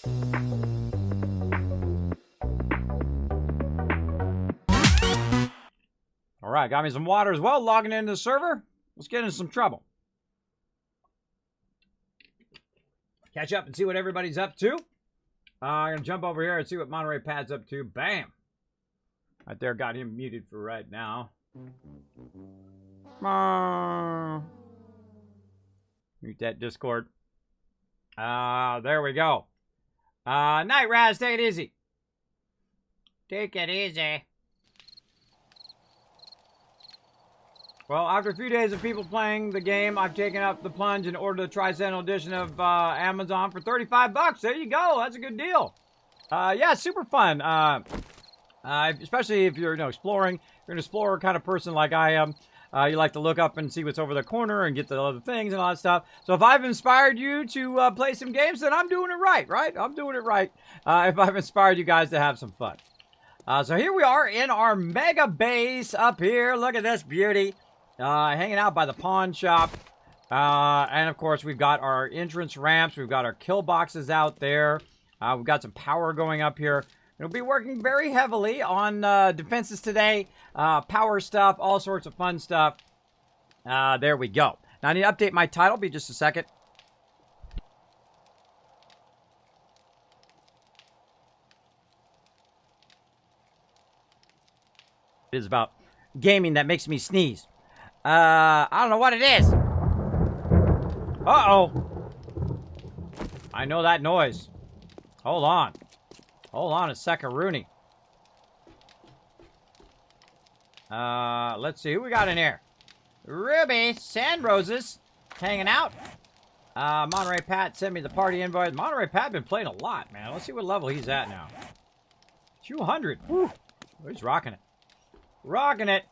All right, got me some water as well. Logging into the server. Let's get into some trouble. Catch up and see what everybody's up to. I'm going to jump over here and see what Monterey Pat's up to. Bam. Right there, got him muted for right now. Mute that Discord. There we go. Night Raz, take it easy. Take it easy. Well, after a few days of people playing the game, I've taken up the plunge and ordered the Tricentennial edition of Amazon for 35 bucks. There you go. That's a good deal. Yeah, super fun. Especially if you're, exploring. You're an explorer kind of person like I am. You like to look up and see what's over the corner and get the other things and all that stuff. So if I've inspired you to play some games, then I'm doing it right? I'm doing it right. If I've inspired you guys to have some fun. So here we are in our mega base up here. Look at this beauty. Hanging out by the pawn shop. And of course, we've got our entrance ramps. We've got our kill boxes out there. We've got some power going up here. We'll be working very heavily on defenses today. Power stuff, all sorts of fun stuff. There we go. Now I need to update my title. Be just a second. It is about gaming that makes me sneeze. I don't know what it is. Uh-oh. I know that noise. Hold on. Hold on a second, Rooney. Let's see who we got in here. Ruby, Sand Roses, hanging out. Monterey Pat sent me the party invite. Monterey Pat been playing a lot, man. Let's see what level he's at now. 200. Woo. He's rocking it. Rocking it.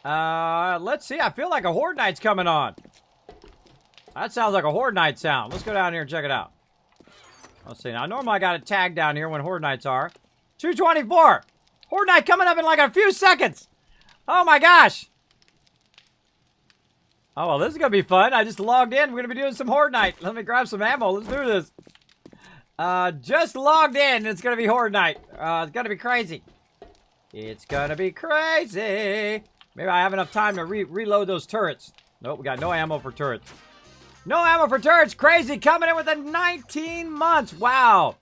Let's see. I feel like a Horde Night's coming on. That sounds like a Horde Night sound. Let's go down here and check it out. Let's see. Now, normally I got a tag down here when Horde Nights are. 224. Horde Night coming up in like a few seconds. Oh, my gosh. Oh, well, this is going to be fun. I just logged in. We're going to be doing some Horde Night. Let me grab some ammo. Let's do this. Just logged in. It's going to be Horde Night. It's going to be crazy. It's going to be crazy. Maybe I have enough time to reload those turrets. Nope, we got no ammo for turrets. No ammo for turrets. Crazy coming in with a 19 months. Wow.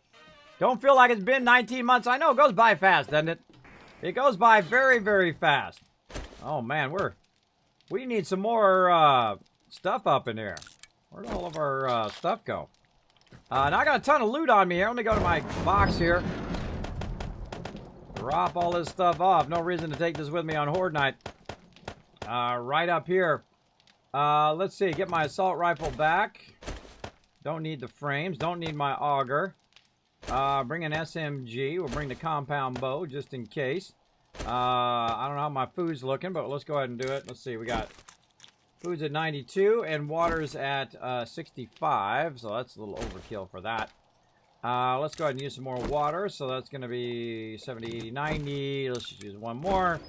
Don't feel like it's been 19 months. I know it goes by fast, doesn't it? It goes by very, very fast. Oh, man, we need some more stuff up in here. Where'd all of our stuff go? Now I got a ton of loot on me here. Let me go to my box here. Drop all this stuff off. No reason to take this with me on Horde Night. Right up here. Let's see. Get my assault rifle back. Don't need the frames. Don't need my auger. Bring an SMG. We'll bring the compound bow just in case. I don't know how my food's looking, but let's go ahead and do it. Let's see. We got food's at 92 and water's at 65. So that's a little overkill for that. Let's go ahead and use some more water. So that's going to be 70, 80, 90. Let's just use one more.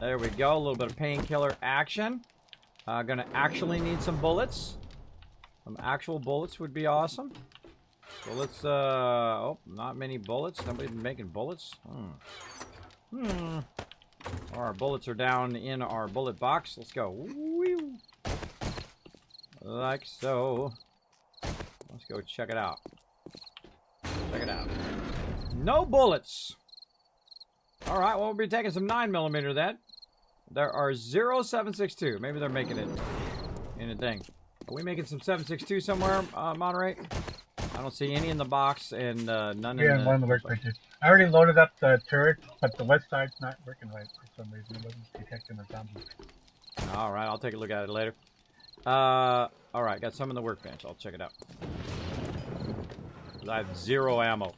There we go. A little bit of painkiller action. Gonna actually need some bullets. Some actual bullets would be awesome. So let's, oh, not many bullets. Nobody's making bullets. Our bullets are down in our bullet box. Let's go. Woo. Like so. Let's go check it out. Check it out. No bullets. All right, well, we'll be taking some 9mm then. There are 0.762. Maybe they're making it in a thing. Are we making some 7.62 somewhere, Monterey? I don't see any in the box and none in the... Yeah, one in the workbench. I already loaded up the turret, but the left side's not working right for some reason. It wasn't detecting the zombies. All right, I'll take a look at it later. All right, got some in the workbench. I'll check it out. I have 0 ammo.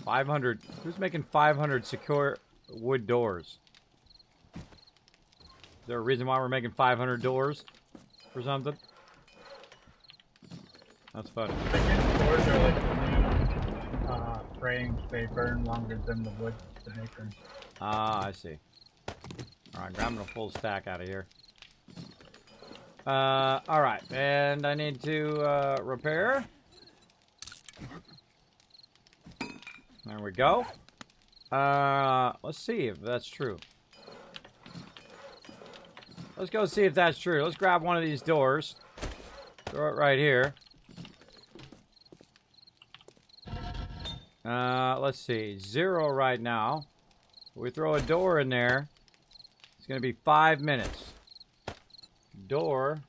500. Who's making 500 secure wood doors? Is there a reason why we're making 500 doors or something? That's funny. Doors are like frames. They burn longer than the wood to make them. Ah, I see. Alright, grabbing a full stack out of here. Alright, and I need to repair. There we go. Let's see if that's true. Let's go see if that's true. Let's grab one of these doors. Throw it right here. Let's see. 0 right now. We throw a door in there. It's going to be 5 minutes. Door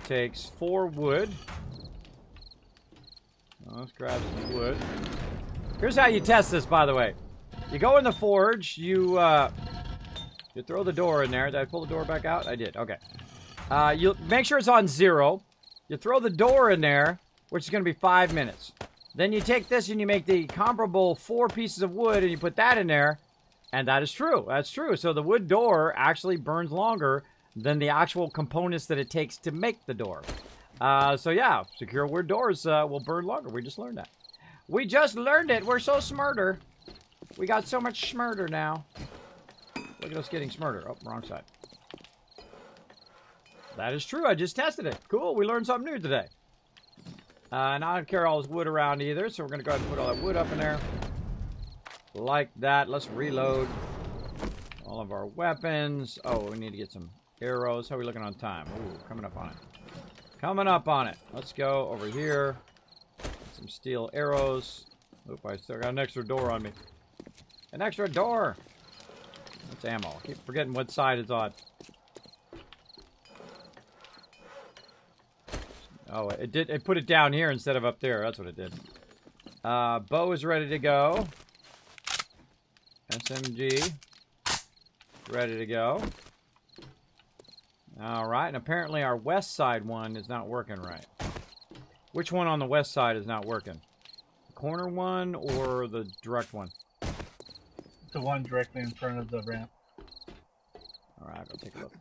takes 4 wood. Let's grab some wood. Here's how you test this, by the way. You go in the forge. You throw the door in there. Did I pull the door back out? I did. Okay. You make sure it's on 0. You throw the door in there, which is going to be 5 minutes. Then you take this and you make the comparable 4 pieces of wood and you put that in there. And that is true. That's true. So the wood door actually burns longer than the actual components that it takes to make the door. So yeah, secure wood doors will burn longer. We just learned that. We just learned it. We're so smarter. We got so much smarter now. Look at us getting smarter. Oh, wrong side. That is true. I just tested it. Cool. We learned something new today. And I don't carry all this wood around either, so we're going to go ahead and put all that wood up in there. Like that. Let's reload all of our weapons. Oh, we need to get some arrows. How are we looking on time? Ooh, coming up on it. Coming up on it. Let's go over here. Some steel arrows. Oop, I still got an extra door on me. An extra door! That's ammo. I keep forgetting what side it's on. Oh, it did. It put it down here instead of up there. That's what it did. Bow is ready to go. SMG. Ready to go. Alright, and apparently our west side one is not working right. Which one on the west side is not working? The corner one or the direct one? The one directly in front of the ramp. Alright, I'll take a look.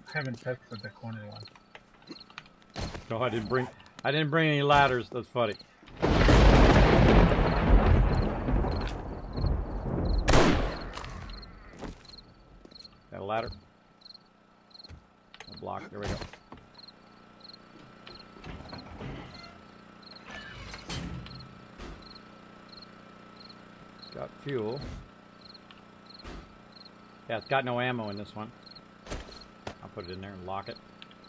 I haven't tested the corner one. No, I didn't bring any ladders. That's funny. Got a ladder. A block. There we go. It's got fuel. Yeah, it's got no ammo in this one. I'll put it in there and lock it.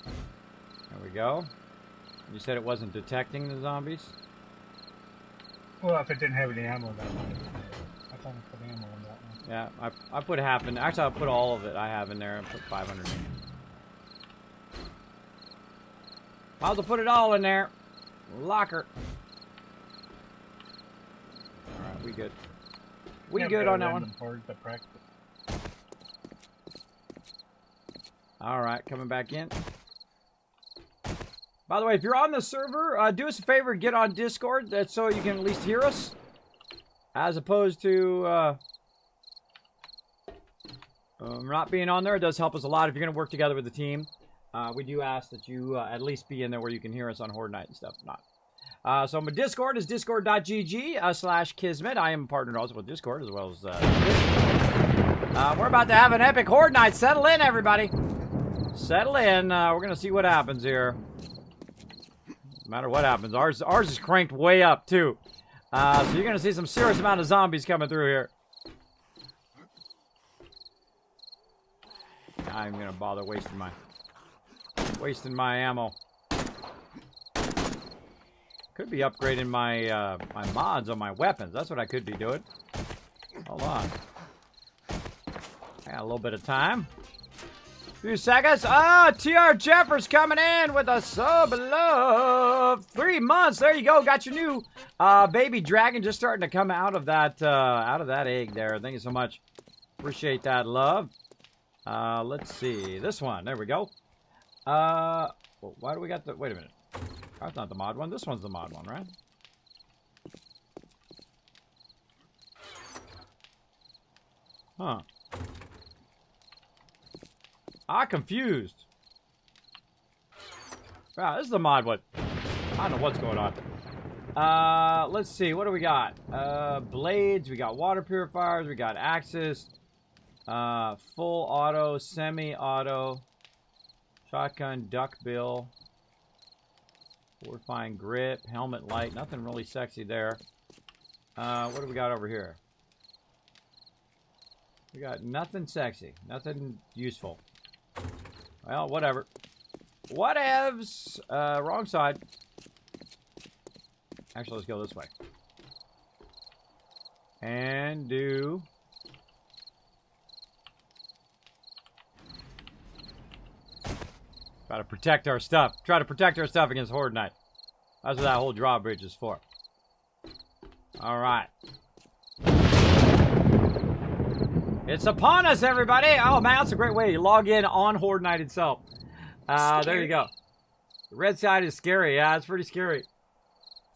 There we go. You said it wasn't detecting the zombies? Well, if it didn't have any ammo, that one. I thought I put ammo in that one. Yeah, I put half in. Actually, I'll put all of it I have in there and put 500 in. Might as well put it all in there. Locker. Alright, we good. We good on that one. Alright, coming back in. By the way, if you're on the server, do us a favor, get on Discord. That's so you can at least hear us. As opposed to not being on there. It does help us a lot if you're going to work together with the team. We do ask that you at least be in there where you can hear us on Horde Night and stuff. So my Discord is discord.gg/Kismet. I am partnered also with Discord as well as we're about to have an epic Horde Night. Settle in, everybody. Settle in. We're going to see what happens here. No matter what happens. Ours is cranked way up, too. So you're going to see some serious amount of zombies coming through here. I'm going to bother wasting my ammo. Could be upgrading my my mods on my weapons. That's what I could be doing. Hold on. I got a little bit of time. A few seconds. Ah, TR Jeffers coming in with a sub love. 3 months. There you go. Got your new baby dragon just starting to come out of that egg there. Thank you so much. Appreciate that love. Let's see. This one. There we go. Well, why do we got the... Wait a minute. That's not the mod one. This one's the mod one, right? Huh. Confused. Wow, this is the mod one. I don't know what's going on. Let's see. What do we got? Blades. We got water purifiers. We got axes. Full auto, semi-auto. Shotgun, duckbill. Fortifying grip, helmet light. Nothing really sexy there. What do we got over here? We got nothing sexy. Nothing useful. Well, whatever. Whatevs. Wrong side. Actually, let's go this way. And do... Try to protect our stuff. Try to protect our stuff against Horde Night. That's what that whole drawbridge is for. Alright. It's upon us, everybody! Oh, man, that's a great way to log in on Horde Night itself. There you go. The red side is scary. Yeah, it's pretty scary.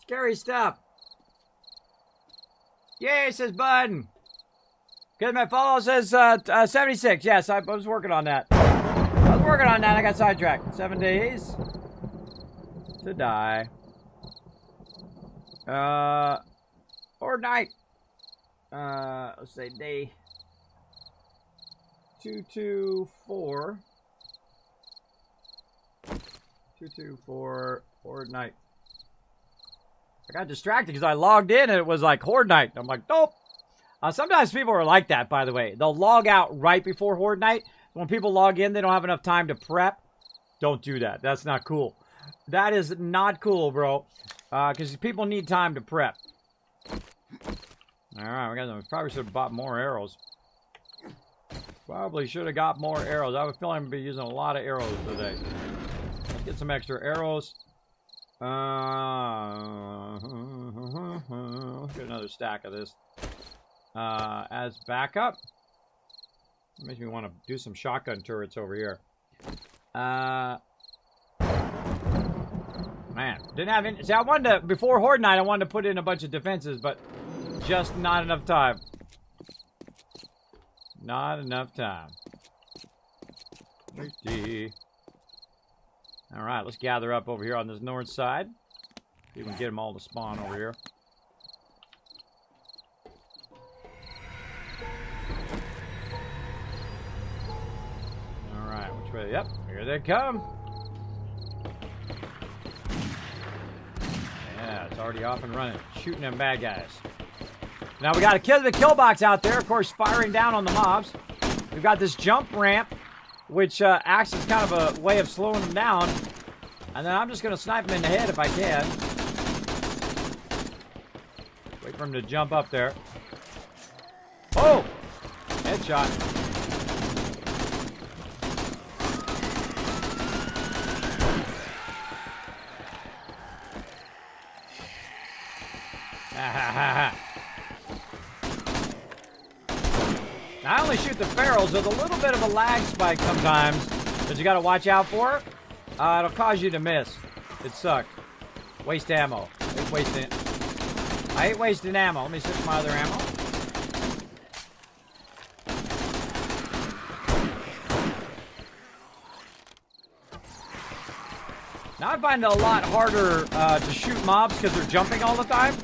Scary stuff. Yay, says Bud. Kismet follow says 76. Yes, I was working on that. I was working on that. I got sidetracked. 7 days to die. Horde Night. Let's say day 224. 224 Horde Night. I got distracted because I logged in and it was like Horde Night. I'm like, nope. Sometimes people are like that, by the way. They'll log out right before Horde Night. When people log in, they don't have enough time to prep. Don't do that. That's not cool. That is not cool, bro. Because people need time to prep. Alright, we probably should have bought more arrows. Probably should have got more arrows. I have a feeling I'm going to be using a lot of arrows today. Let's get some extra arrows. Let's get another stack of this. As backup. Makes me want to do some shotgun turrets over here. Man, didn't have any. See, I wanted to, before Horde Night, I wanted to put in a bunch of defenses, but just not enough time. Not enough time. Alright, let's gather up over here on this north side. See if we can get them all to spawn over here. Alright, which way? Yep, here they come. Yeah, it's already off and running. Shooting them bad guys. Now we got a kill box out there, of course, firing down on the mobs. We've got this jump ramp, which acts as kind of a way of slowing them down. And then I'm just going to snipe them in the head if I can. Wait for him to jump up there. Oh! Headshot. Now, I only shoot the ferals. There's a little bit of a lag spike sometimes that you got to watch out for. It'll cause you to miss. It sucks. Waste ammo. I hate wasting ammo. Let me switch my other ammo. Now I find it a lot harder to shoot mobs because they're jumping all the time.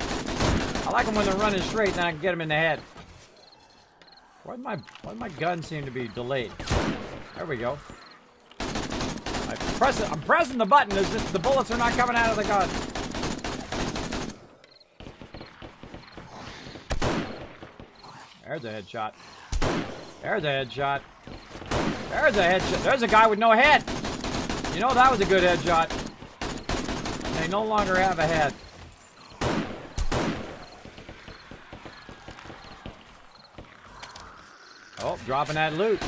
I like them when they're running straight, and then I can get them in the head. Why did my gun seem to be delayed? There we go. I'm pressing the button as if the bullets are not coming out of the gun. There's a headshot. There's a headshot. There's a headshot. There's a guy with no head. You know that was a good headshot. They no longer have a head. Oh, dropping that loot.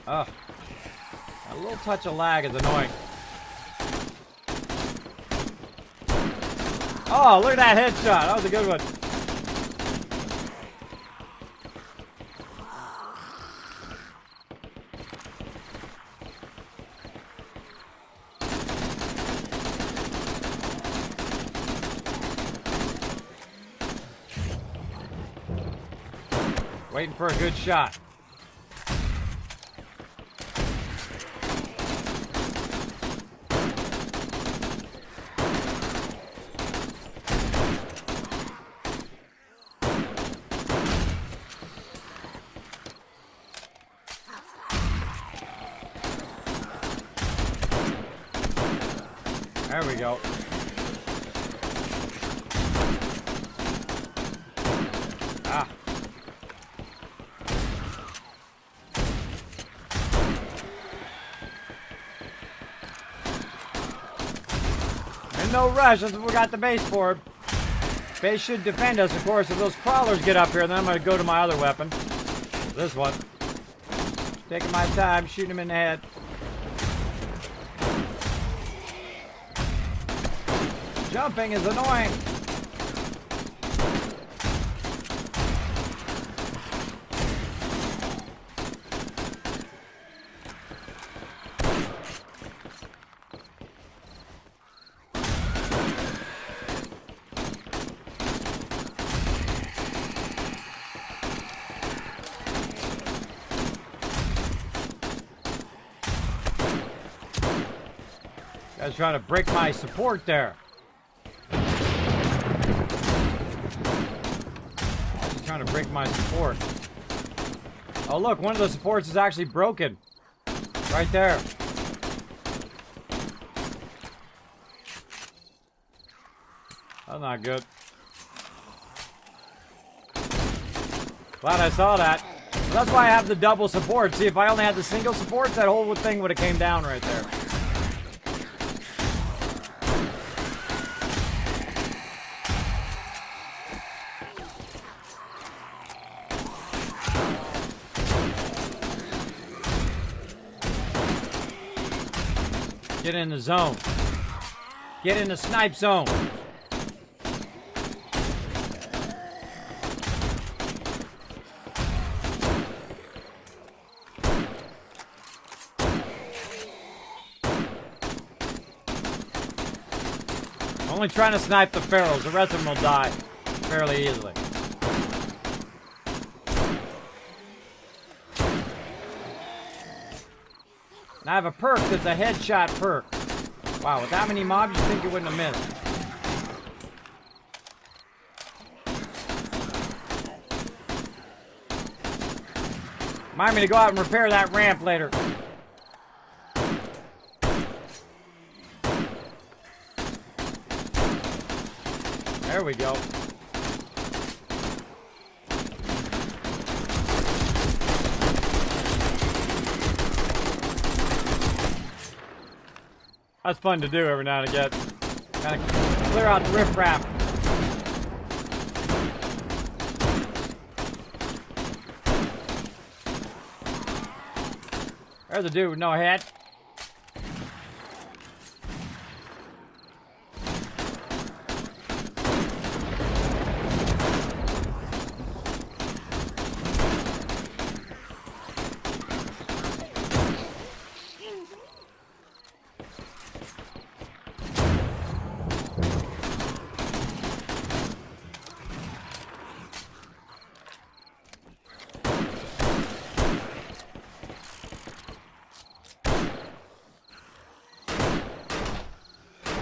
Ugh. A little touch of lag is annoying. Oh, look at that headshot. That was a good one. Waiting for a good shot. go. Ah. And no rush, that's what we got the base for. Base should defend us, of course. If those crawlers get up here, then I'm going to go to my other weapon. This one. Taking my time, shooting him in the head. Jumping is annoying. Guy's trying to break my support there. He's trying to break my support. Oh look, one of the supports is actually broken. Right there. That's not good. Glad I saw that. That's why I have the double support. See, if I only had the single supports, that whole thing would have came down right there. Get in the zone. Get in the snipe zone. I'm only trying to snipe the ferals. The rest of them will die fairly easily. And I have a perk that's a headshot perk. Wow, with that many mobs, you think you wouldn't have missed. Remind me to go out and repair that ramp later. There we go. That's fun to do every now and again. Kind of clear out the riffraff. There's a dude with no head.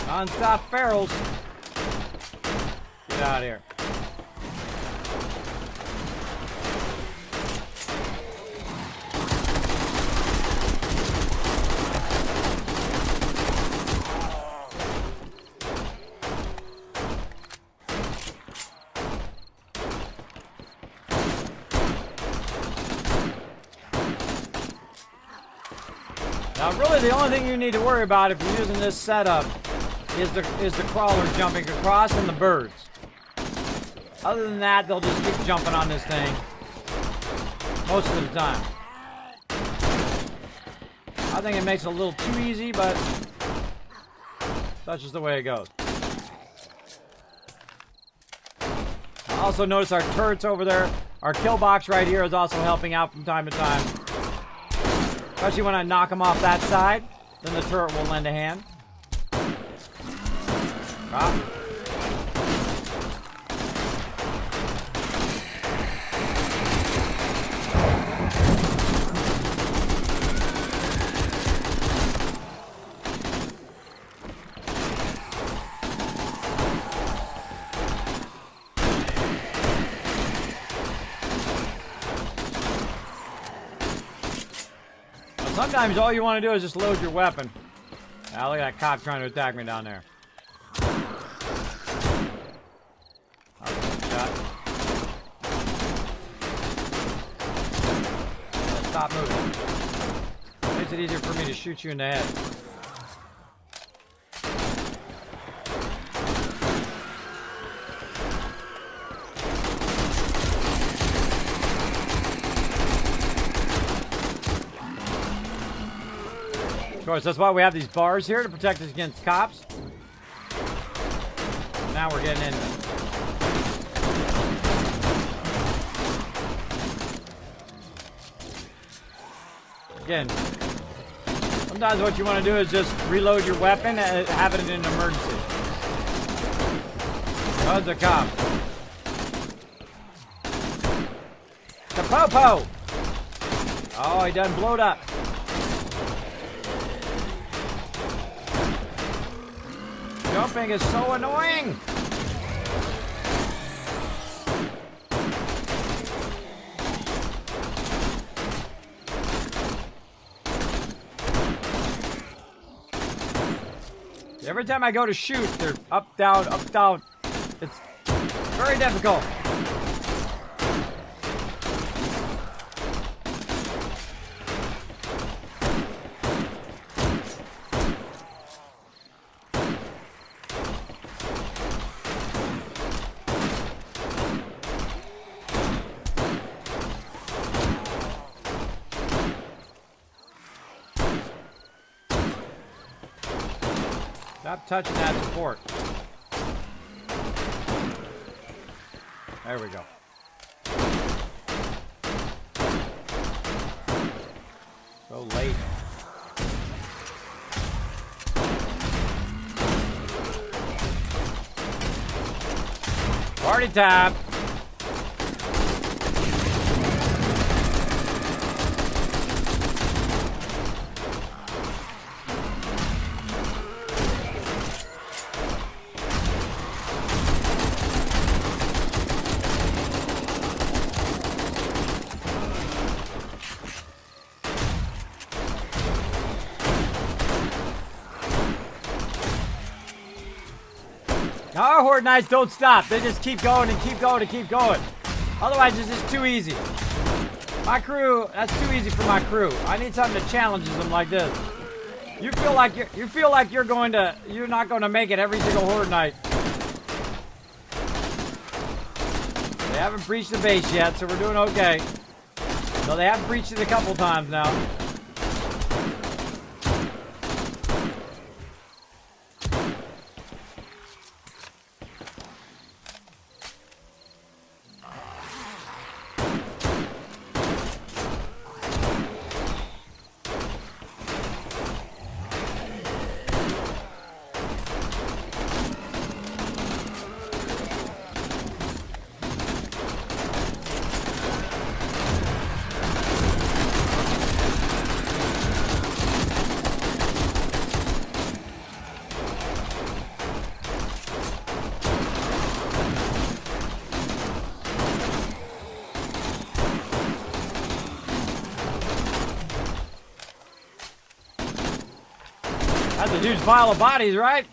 Non-stop ferals. Get out of here. Now really the only thing you need to worry about if you're using this setup is the crawlers jumping across and the birds. Other than that, they'll just keep jumping on this thing most of the time. I think it makes it a little too easy, but that's just the way it goes. I also notice our turrets over there. Our kill box right here is also helping out from time to time. Especially when I knock them off that side, then the turret will lend a hand. Ah. Sometimes all you want to do is just load your weapon. Now look at that cop trying to attack me down there. shot. Stop moving. Makes it easier for me to shoot you in the head. Of course, that's why we have these bars here to protect us against cops. Now we're getting into it. Again, sometimes what you want to do is just reload your weapon and have it in an emergency. Oh, the cop. The popo! Oh, he done blowed up. Jumping is so annoying. Every time I go to shoot, they're up, down, up, down. It's very difficult. Stop touching that support. There we go. So late. Party time. Our Horde Knights don't stop. They just keep going and keep going and keep going. Otherwise, it's just too easy. My crew, that's too easy for my crew. I need something that challenges them like this. You feel like you're not going to make it every single Horde Night. They haven't breached the base yet, so we're doing okay. So they have breached it a couple times now. That's a huge pile of bodies, right?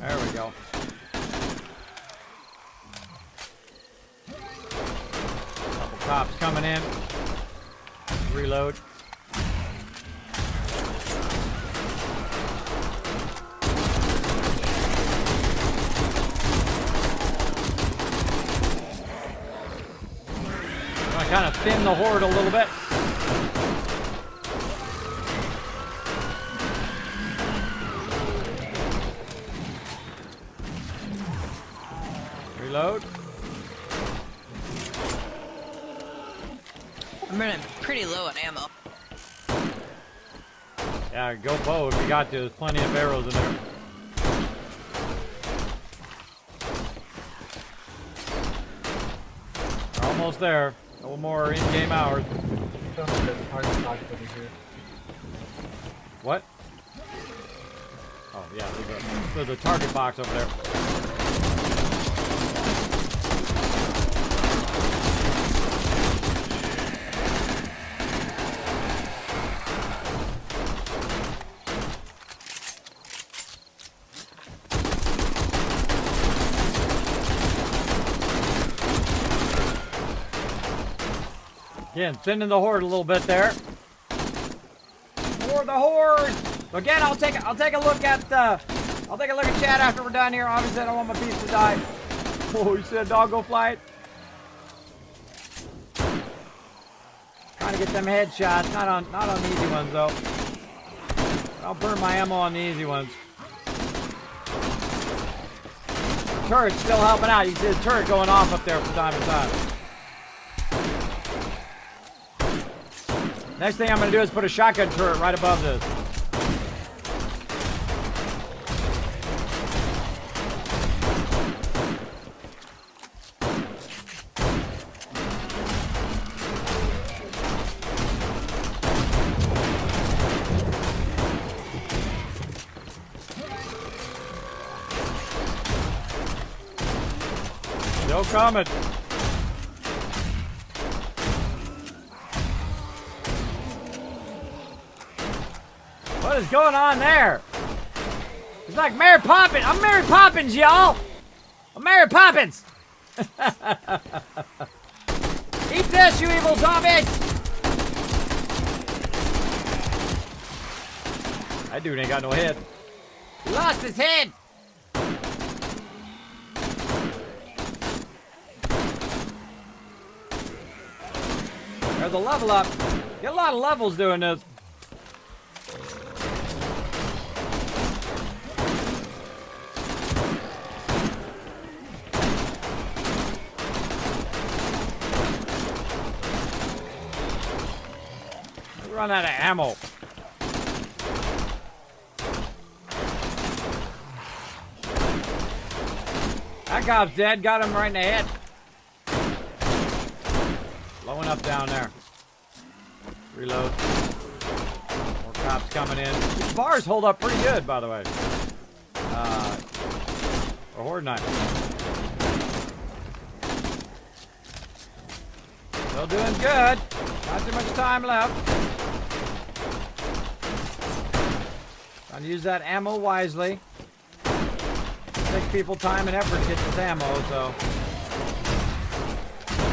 There we go. Couple cops coming in. Reload. Kind of thin the horde a little bit. Reload. I'm running pretty low on ammo. Yeah, go bow if you got to. There's plenty of arrows in there. We're almost there. A little more in-game hours. What? Oh, yeah, there's a target box over there. Again, thinning the horde a little bit there. For the horde. So again, I'll take a look at chat after we're done here. Obviously, I don't want my piece to die. Oh, you said doggo flight. Trying to get them headshots. Not on the easy ones though. I'll burn my ammo on the easy ones. Turret's still helping out. You can see the turret going off up there from time to time. Next thing I'm going to do is put a shotgun turret right above this. Still coming. What is going on there? It's like Mary Poppins. I'm Mary Poppins, y'all. I'm Mary Poppins. Eat this, you evil zombies. That dude ain't got no head. He lost his head. There's a level up. Get a lot of levels doing this. Run out of ammo. That cop's dead. Got him right in the head. Blowing up down there. Reload. More cops coming in. These bars hold up pretty good, by the way. For Horde Night. Still doing good. Not too much time left. Trying to use that ammo wisely. Takes people time and effort to get this ammo, so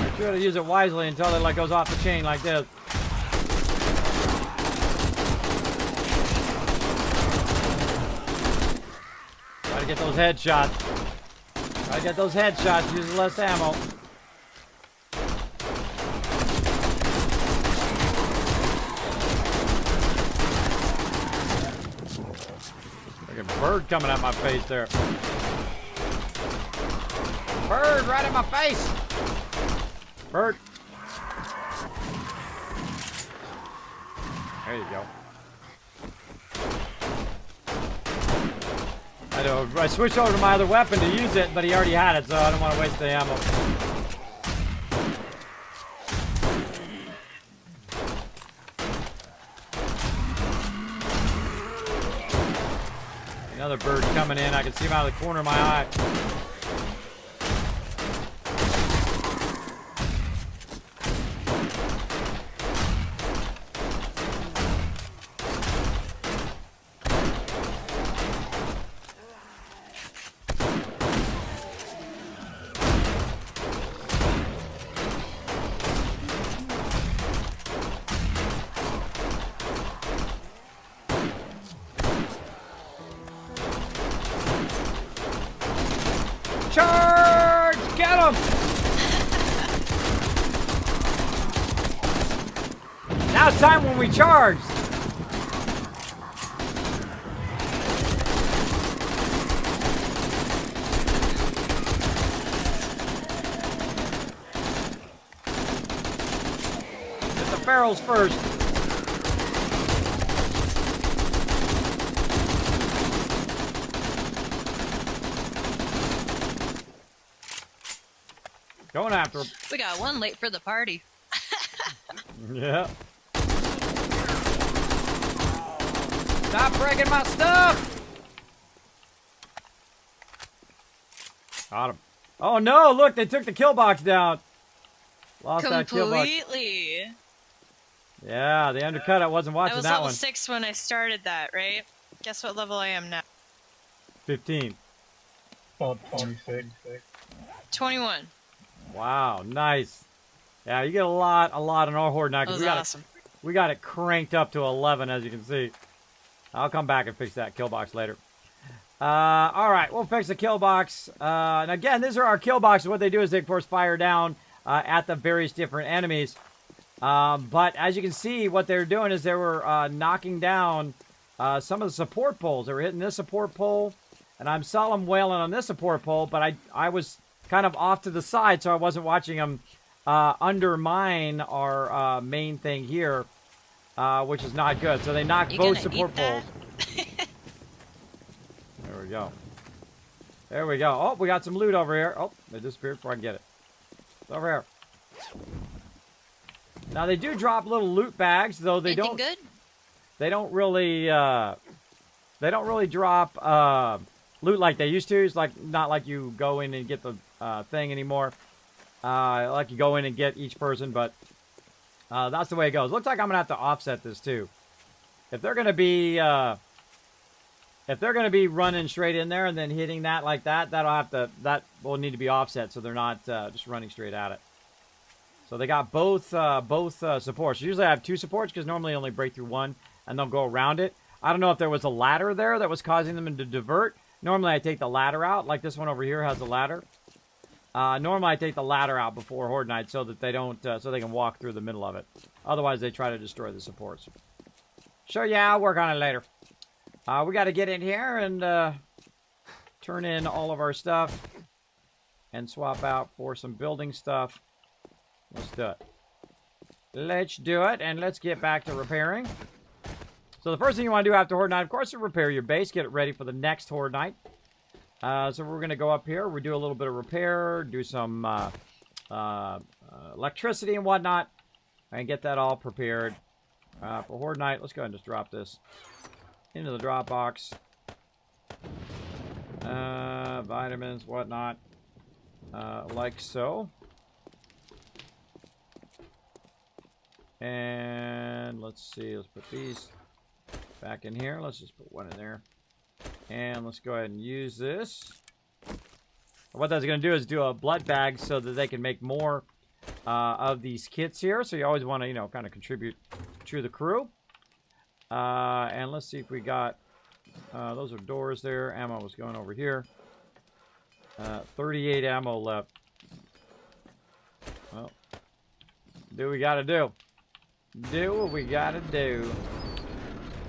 make sure to use it wisely until it like goes off the chain like this. Try to get those headshots. Try to get those headshots using less ammo. Bird coming at my face there. Bird right in my face. Bird. There you go. I know. I switched over to my other weapon to use it, but he already had it, so I don't want to waste the ammo. Another bird coming in. I can see him out of the corner of my eye. Charge! Get him! Now it's time when we charge. Get the barrels first. Going after him. We got one late for the party. Yeah. Stop breaking my stuff! Got him. Oh no, look, they took the kill box down. Lost that kill box. Completely. Yeah, they undercut it. Wasn't watching I was that level one. 6 when I started that, right? Guess what level I am now? 15. About 26. 21. Wow, nice. Yeah, you get a lot on our Horde Night. That 'Cause was awesome. we got it cranked up to 11, as you can see. I'll come back and fix that kill box later. All right, we'll fix the kill box. And again, these are our kill boxes. What they do is they, of course, fire down at the various different enemies. But as you can see, what they were doing is they were knocking down some of the support poles. They were hitting this support pole, and I'm solemn wailing on this support pole, but I was kind of off to the side, so I wasn't watching them undermine our main thing here, which is not good. So they knocked both support poles. There we go. There we go. Oh, we got some loot over here. Oh, they disappeared before I can get it. It's over here. Now they do drop little loot bags, though they Anything don't. good? They don't really. They don't really drop loot like they used to. It's like not like you go in and get the thing anymore. Like you go in and get each person, but that's the way it goes. Looks like I'm gonna have to offset this too. If they're gonna be running straight in there and then hitting that like that, that will need to be offset so they're not just running straight at it. So they got both supports. Usually I have two supports because normally I only break through one and they'll go around it. I don't know if there was a ladder there that was causing them to divert. Normally I take the ladder out, like this one over here has a ladder. Normally I take the ladder out before Horde Night so that they don't, so they can walk through the middle of it. Otherwise they try to destroy the supports. So yeah, I'll work on it later. We got to get in here and turn in all of our stuff and swap out for some building stuff. Let's do it. Let's do it, and let's get back to repairing. So the first thing you want to do after Horde Night, of course, is repair your base. Get it ready for the next Horde Night. So we're going to go up here. We do a little bit of repair, do some electricity and whatnot, and get that all prepared for Horde Night. Let's go ahead and just drop this into the drop box. Vitamins, whatnot, like so. And let's see, let's put these back in here. Let's just put one in there. And let's go ahead and use this. What that's going to do is do a blood bag so that they can make more of these kits here. So you always want to, you know, kind of contribute to the crew. And let's see if we got, those are doors there. Ammo was going over here. 38 ammo left. Well, do what we got to do. Do what we got to do.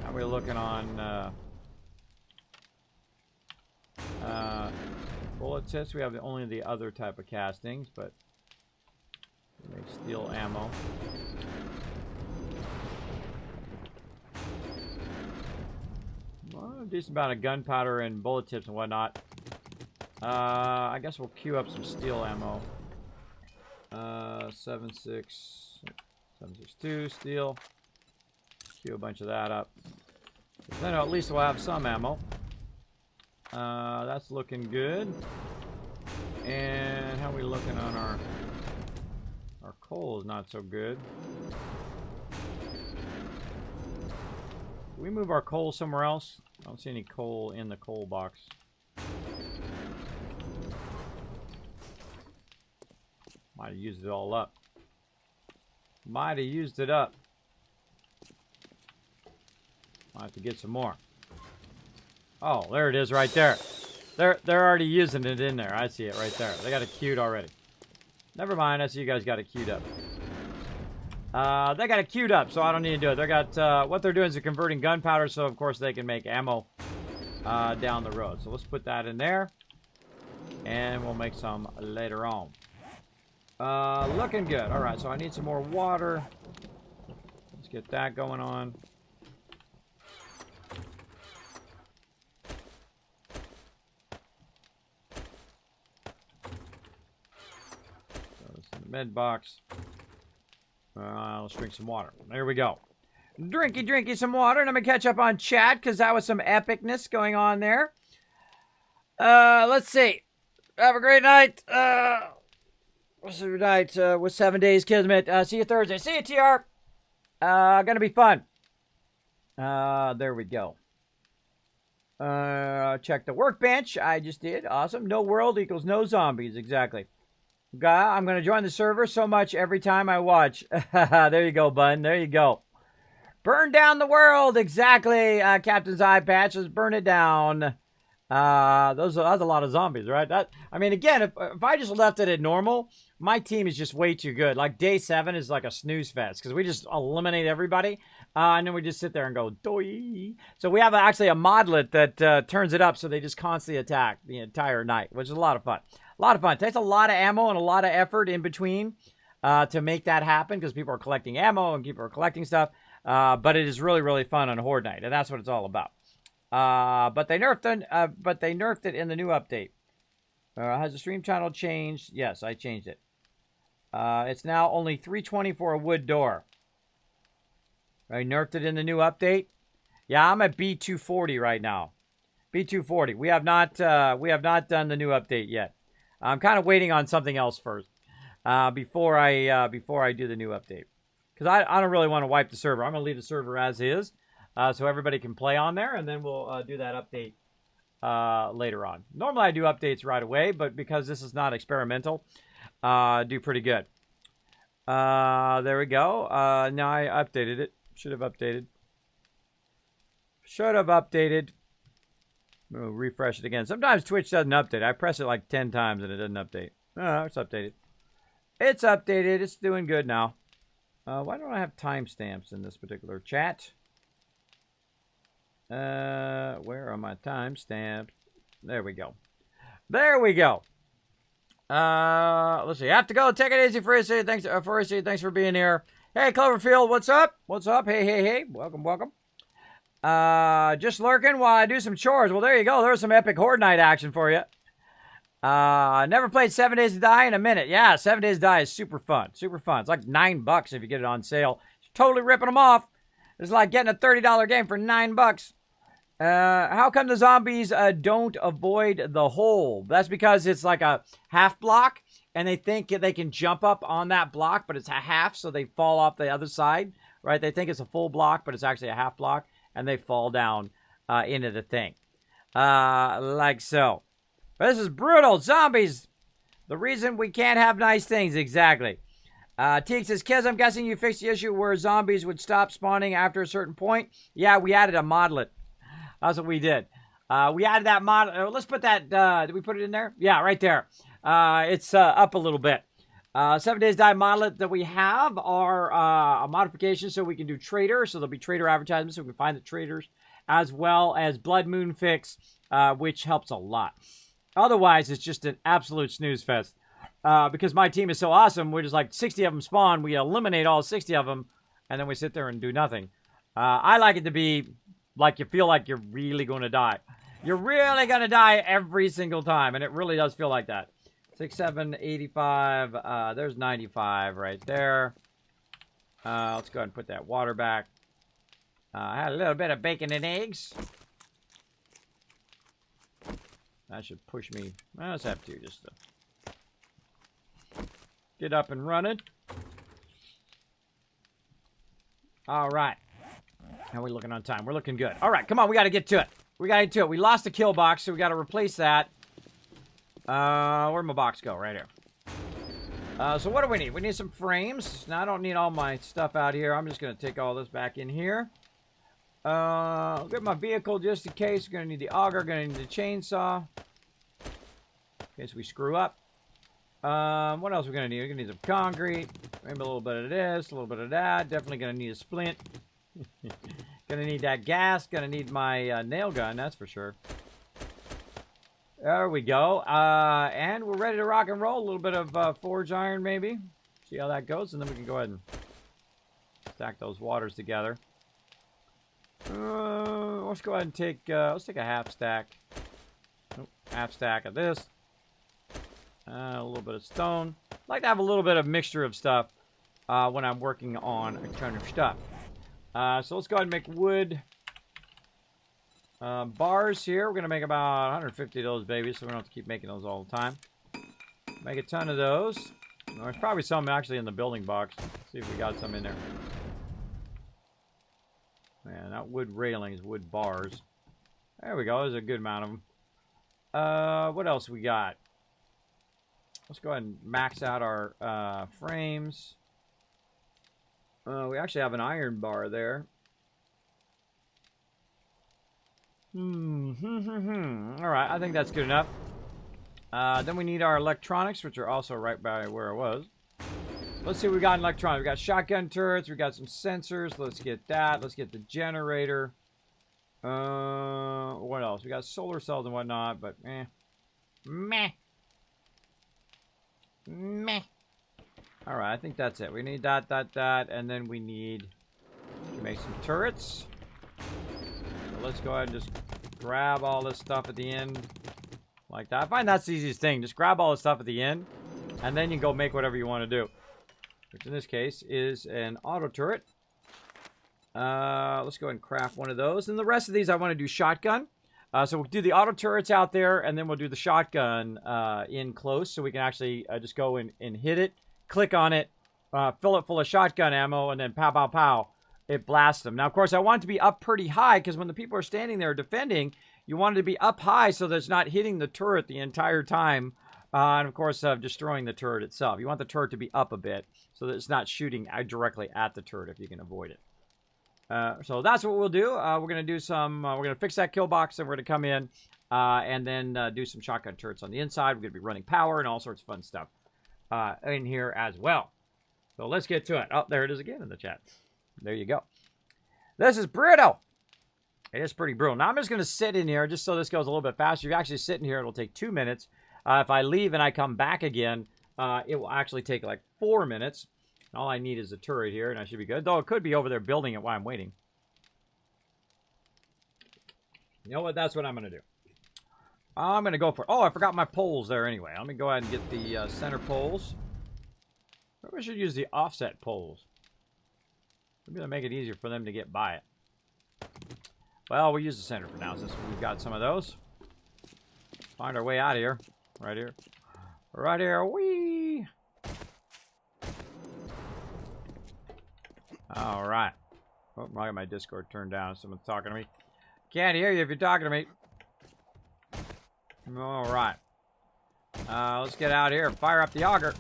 How are we looking on bullet tips? We have only the other type of castings, but we make steel ammo. Well, a decent amount of gunpowder and bullet tips and whatnot. I guess we'll queue up some steel ammo. 7.62 steel. Queue a bunch of that up. Then at least we'll have some ammo. That's looking good. And how are we looking on our coal is not so good. Can we move our coal somewhere else? I don't see any coal in the coal box. Might have used it all up. Might have used it up. Might have to get some more. Oh, there it is right there. They're already using it in there. I see it right there. They got it queued already. Never mind. I see you guys got it queued up. They got it queued up, so I don't need to do it. They got what they're doing is they're converting gunpowder, so of course they can make ammo down the road. So let's put that in there, and we'll make some later on. Looking good. All right, so I need some more water. Let's get that going on. Med box. Let's drink some water. There we go. Drinky some water. And I'm going to catch up on chat because that was some epicness going on there. Let's see. Have a great night. What's the night? With 7 days, Kismet. See you Thursday. See you, TR. Gonna be fun. There we go. Check the workbench. I just did. Awesome. No world equals no zombies. Exactly. I'm going to join the server so much every time I watch. There you go, bud. There you go. Burn down the world. Exactly, Captain's Eye Patch. Let's burn it down. That's a lot of zombies, right? I mean, again, if I just left it at normal, my team is just way too good. Like, day 7 is like a snooze fest because we just eliminate everybody. And then we just sit there and go, doy. So we have actually a modlet that turns it up so they just constantly attack the entire night, which is a lot of fun. A lot of fun. It takes a lot of ammo and a lot of effort in between to make that happen because people are collecting ammo and people are collecting stuff. But it is really, really fun on Horde Night, and that's what it's all about. But they nerfed it in the new update. Has the stream channel changed? Yes, I changed it. It's now only 320 for a wood door. I nerfed it in the new update. Yeah, I'm at B240 right now. B240. We have not done the new update yet. I'm kind of waiting on something else first before I do the new update. Because I don't really want to wipe the server. I'm going to leave the server as is so everybody can play on there, and then we'll do that update later on. Normally I do updates right away, but because this is not experimental, I do pretty good. There we go. Now I updated it. Should have updated. We'll refresh it again. Sometimes Twitch doesn't update. I press it like 10 times and it doesn't update. Oh, it's updated. It's updated. It's doing good now. Why don't I have timestamps in this particular chat? Where are my timestamps? There we go. There we go. Let's see. Have to go. Take it easy, Farisi. Thanks, Farisi. Thanks for being here. Hey, Cloverfield. What's up? What's up? Hey, hey, hey. Welcome, welcome. Just lurking while I do some chores. Well, there you go. There's some epic Horde Night action for you. Never played 7 Days to Die in a minute. Yeah, 7 Days to Die is super fun. Super fun. It's like $9 if you get it on sale. Totally ripping them off. It's like getting a $30 game for $9. How come the zombies don't avoid the hole? That's because it's like a half block, and they think they can jump up on that block, but it's a half, so they fall off the other side, right? They think it's a full block, but it's actually a half block, and they fall down into the thing. Like so. But this is brutal. Zombies. The reason we can't have nice things. Exactly. Teague says, Kez, I'm guessing you fixed the issue where zombies would stop spawning after a certain point. Yeah, we added a modlet. That's what we did. We added that mod. Let's put that. Did we put it in there? Yeah, right there. It's up a little bit. 7 Days Die modlet that we have are a modification so we can do trader. So there'll be trader advertisements so we can find the traders, as well as Blood Moon Fix, which helps a lot. Otherwise, it's just an absolute snooze fest. Because my team is so awesome, we're just like 60 of them spawn. We eliminate all 60 of them, and then we sit there and do nothing. I like it to be like you feel like you're really going to die. You're really going to die every single time, and it really does feel like that. 6, 7, 85. There's 95 right there. Let's go ahead and put that water back. I had a little bit of bacon and eggs. That should push me. Well, let's have to just get up and running. All right. How are we looking on time? We're looking good. All right, come on. We got to get to it. We got to get to it. We lost a kill box, so we got to replace that. Where'd my box go? Right here. So what do we need? We need some frames. Now, I don't need all my stuff out here. I'm just going to take all this back in here. I'll get my vehicle just in case. We're going to need the auger. Going to need the chainsaw. In case we screw up. What else are we going to need? We're going to need some concrete. Maybe a little bit of this, a little bit of that. Definitely going to need a splint. Gonna need that gas. Gonna need my nail gun, that's for sure. There we go. And we're ready to rock and roll. A little bit of forge iron, maybe. See how that goes, and then we can go ahead and stack those waters together. Let's go ahead and take. Let's take a half stack. Nope, half stack of this. A little bit of stone. I like to have a little bit of mixture of stuff when I'm working on a ton of stuff. So let's go ahead and make wood bars here. We're going to make about 150 of those babies, so we don't have to keep making those all the time. Make a ton of those. There's probably some actually in the building box. Let's see if we got some in there. Man, not wood railings, wood bars. There we go. There's a good amount of them. What else we got? Let's go ahead and max out our frames. We actually have an iron bar there. Alright, I think that's good enough. Then we need our electronics, which are also right by where it was. Let's see what we got in electronics. We got shotgun turrets. We got some sensors. Let's get that. Let's get the generator. What else? We got solar cells and whatnot, but meh. Alright, I think that's it. We need that, and then we need to make some turrets. So let's go ahead and just grab all this stuff at the end. Like that. I find that's the easiest thing. Just grab all the stuff at the end, and then you go make whatever you want to do. Which in this case is an auto turret. Let's go ahead and craft one of those. And the rest of these I want to do shotgun. So we'll do the auto turrets out there, and then we'll do the shotgun in close, so we can actually just go and hit it, click on it, fill it full of shotgun ammo, and then pow, pow, pow, it blasts them. Now, of course, I want it to be up pretty high, because when the people are standing there defending, you want it to be up high so that it's not hitting the turret the entire time, and of course, destroying the turret itself. You want the turret to be up a bit, so that it's not shooting directly at the turret if you can avoid it. So that's what we'll do. We're going to do some, we're going to fix that kill box, and we're going to come in and then do some shotgun turrets on the inside. We're going to be running power and all sorts of fun stuff in here as well. So let's get to it. Oh, there it is again in the chat. There you go. This is brutal. It is pretty brutal. Now I'm just going to sit in here just so this goes a little bit faster. If you actually sit in here, it'll take 2 minutes. If I leave and I come back again, it will actually take like 4 minutes. All I need is a turret here, and I should be good. Though it could be over there building it while I'm waiting. You know what? That's what I'm going to do. I'm going to go for... Oh, I forgot my poles there anyway. Let me go ahead and get the center poles. Maybe we should use the offset poles. Maybe that'll make it easier for them to get by it. Well, we'll use the center for now since we've got some of those. Find our way out of here. Right here. Right here. Whee! All right. Oh, I got my Discord turned down. Someone's talking to me. Can't hear you if you're talking to me. All right. Let's get out here. Fire up the auger.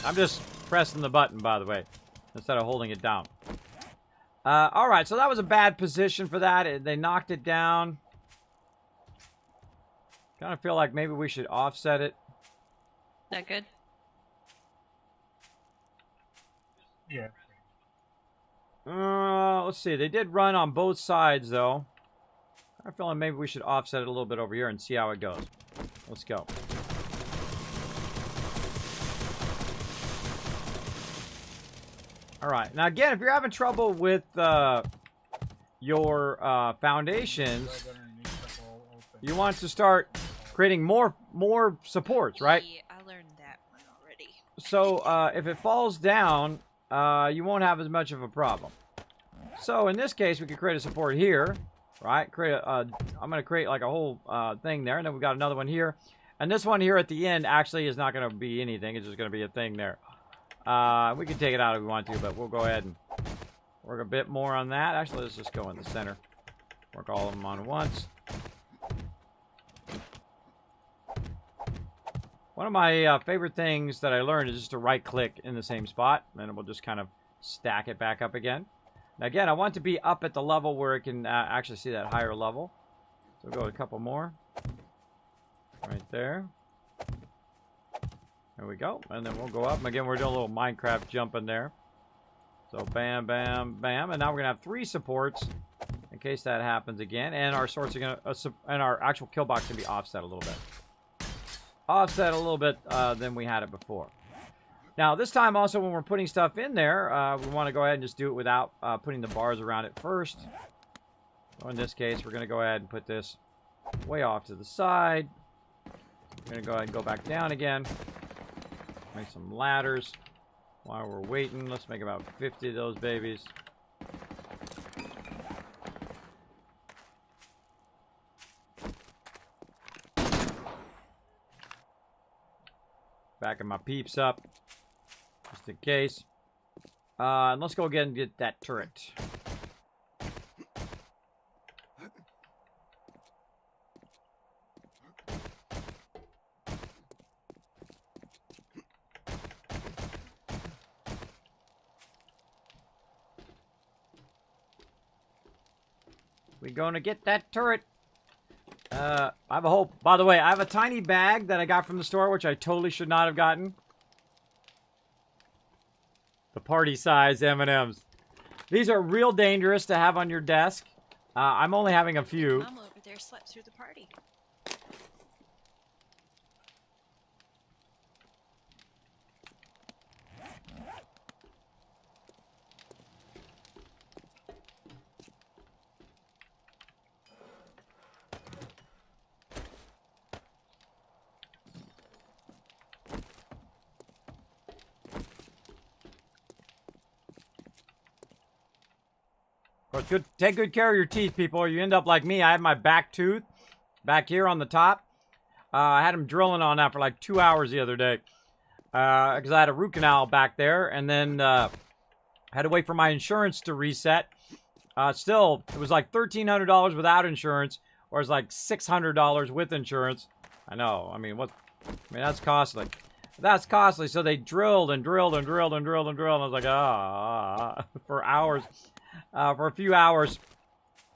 I'm just pressing the button, by the way, instead of holding it down. All right. So that was a bad position for that. They knocked it down. Kind of feel like maybe we should offset it. That good? Yeah. Let's see. They did run on both sides, though. I'm feeling maybe we should offset it a little bit over here and see how it goes. Let's go. All right. Now, again, if you're having trouble with your foundations, you want to start creating more supports, right? Yeah, I learned that one already. So if it falls down, you won't have as much of a problem. So in this case, we could create a support here, right? I'm going to create like a whole thing there, and then we've got another one here. And this one here at the end actually is not going to be anything. It's just going to be a thing there. We can take it out if we want to, but we'll go ahead and work a bit more on that. Actually, let's just go in the center. Work all of them on once. One of my favorite things that I learned is just to right-click in the same spot, and then we'll just kind of stack it back up again. Now, again, I want to be up at the level where it can actually see that higher level. So we'll go a couple more. Right there. There we go. And then we'll go up. And again, we're doing a little Minecraft jumping there. So bam, bam, bam. And now we're going to have 3 supports in case that happens again. And our sorts are going to, and our actual kill box can be offset a little bit. Offset a little bit than we had it before. Now, this time also when we're putting stuff in there, we want to go ahead and just do it without putting the bars around it first. So in this case, we're going to go ahead and put this way off to the side. We're going to go ahead and go back down again. Make some ladders while we're waiting. Let's make about 50 of those babies. Backing my peeps up, just in case. And let's go again and get that turret. We're going to get that turret. I have a hope. By the way, I have a tiny bag that I got from the store, which I totally should not have gotten. The party size M&Ms. These are real dangerous to have on your desk. I'm only having a few. Mom over there slept through the party. Of course, take good care of your teeth, people, or you end up like me. I have my back tooth back here on the top. I had them drilling on that for like 2 hours the other day because I had a root canal back there, and then had to wait for my insurance to reset. Still, it was like $1,300 without insurance, or it's like $600 with insurance. I know. I mean, that's costly. That's costly. So they drilled and drilled and drilled and drilled and drilled, and I was like, for hours. For a few hours,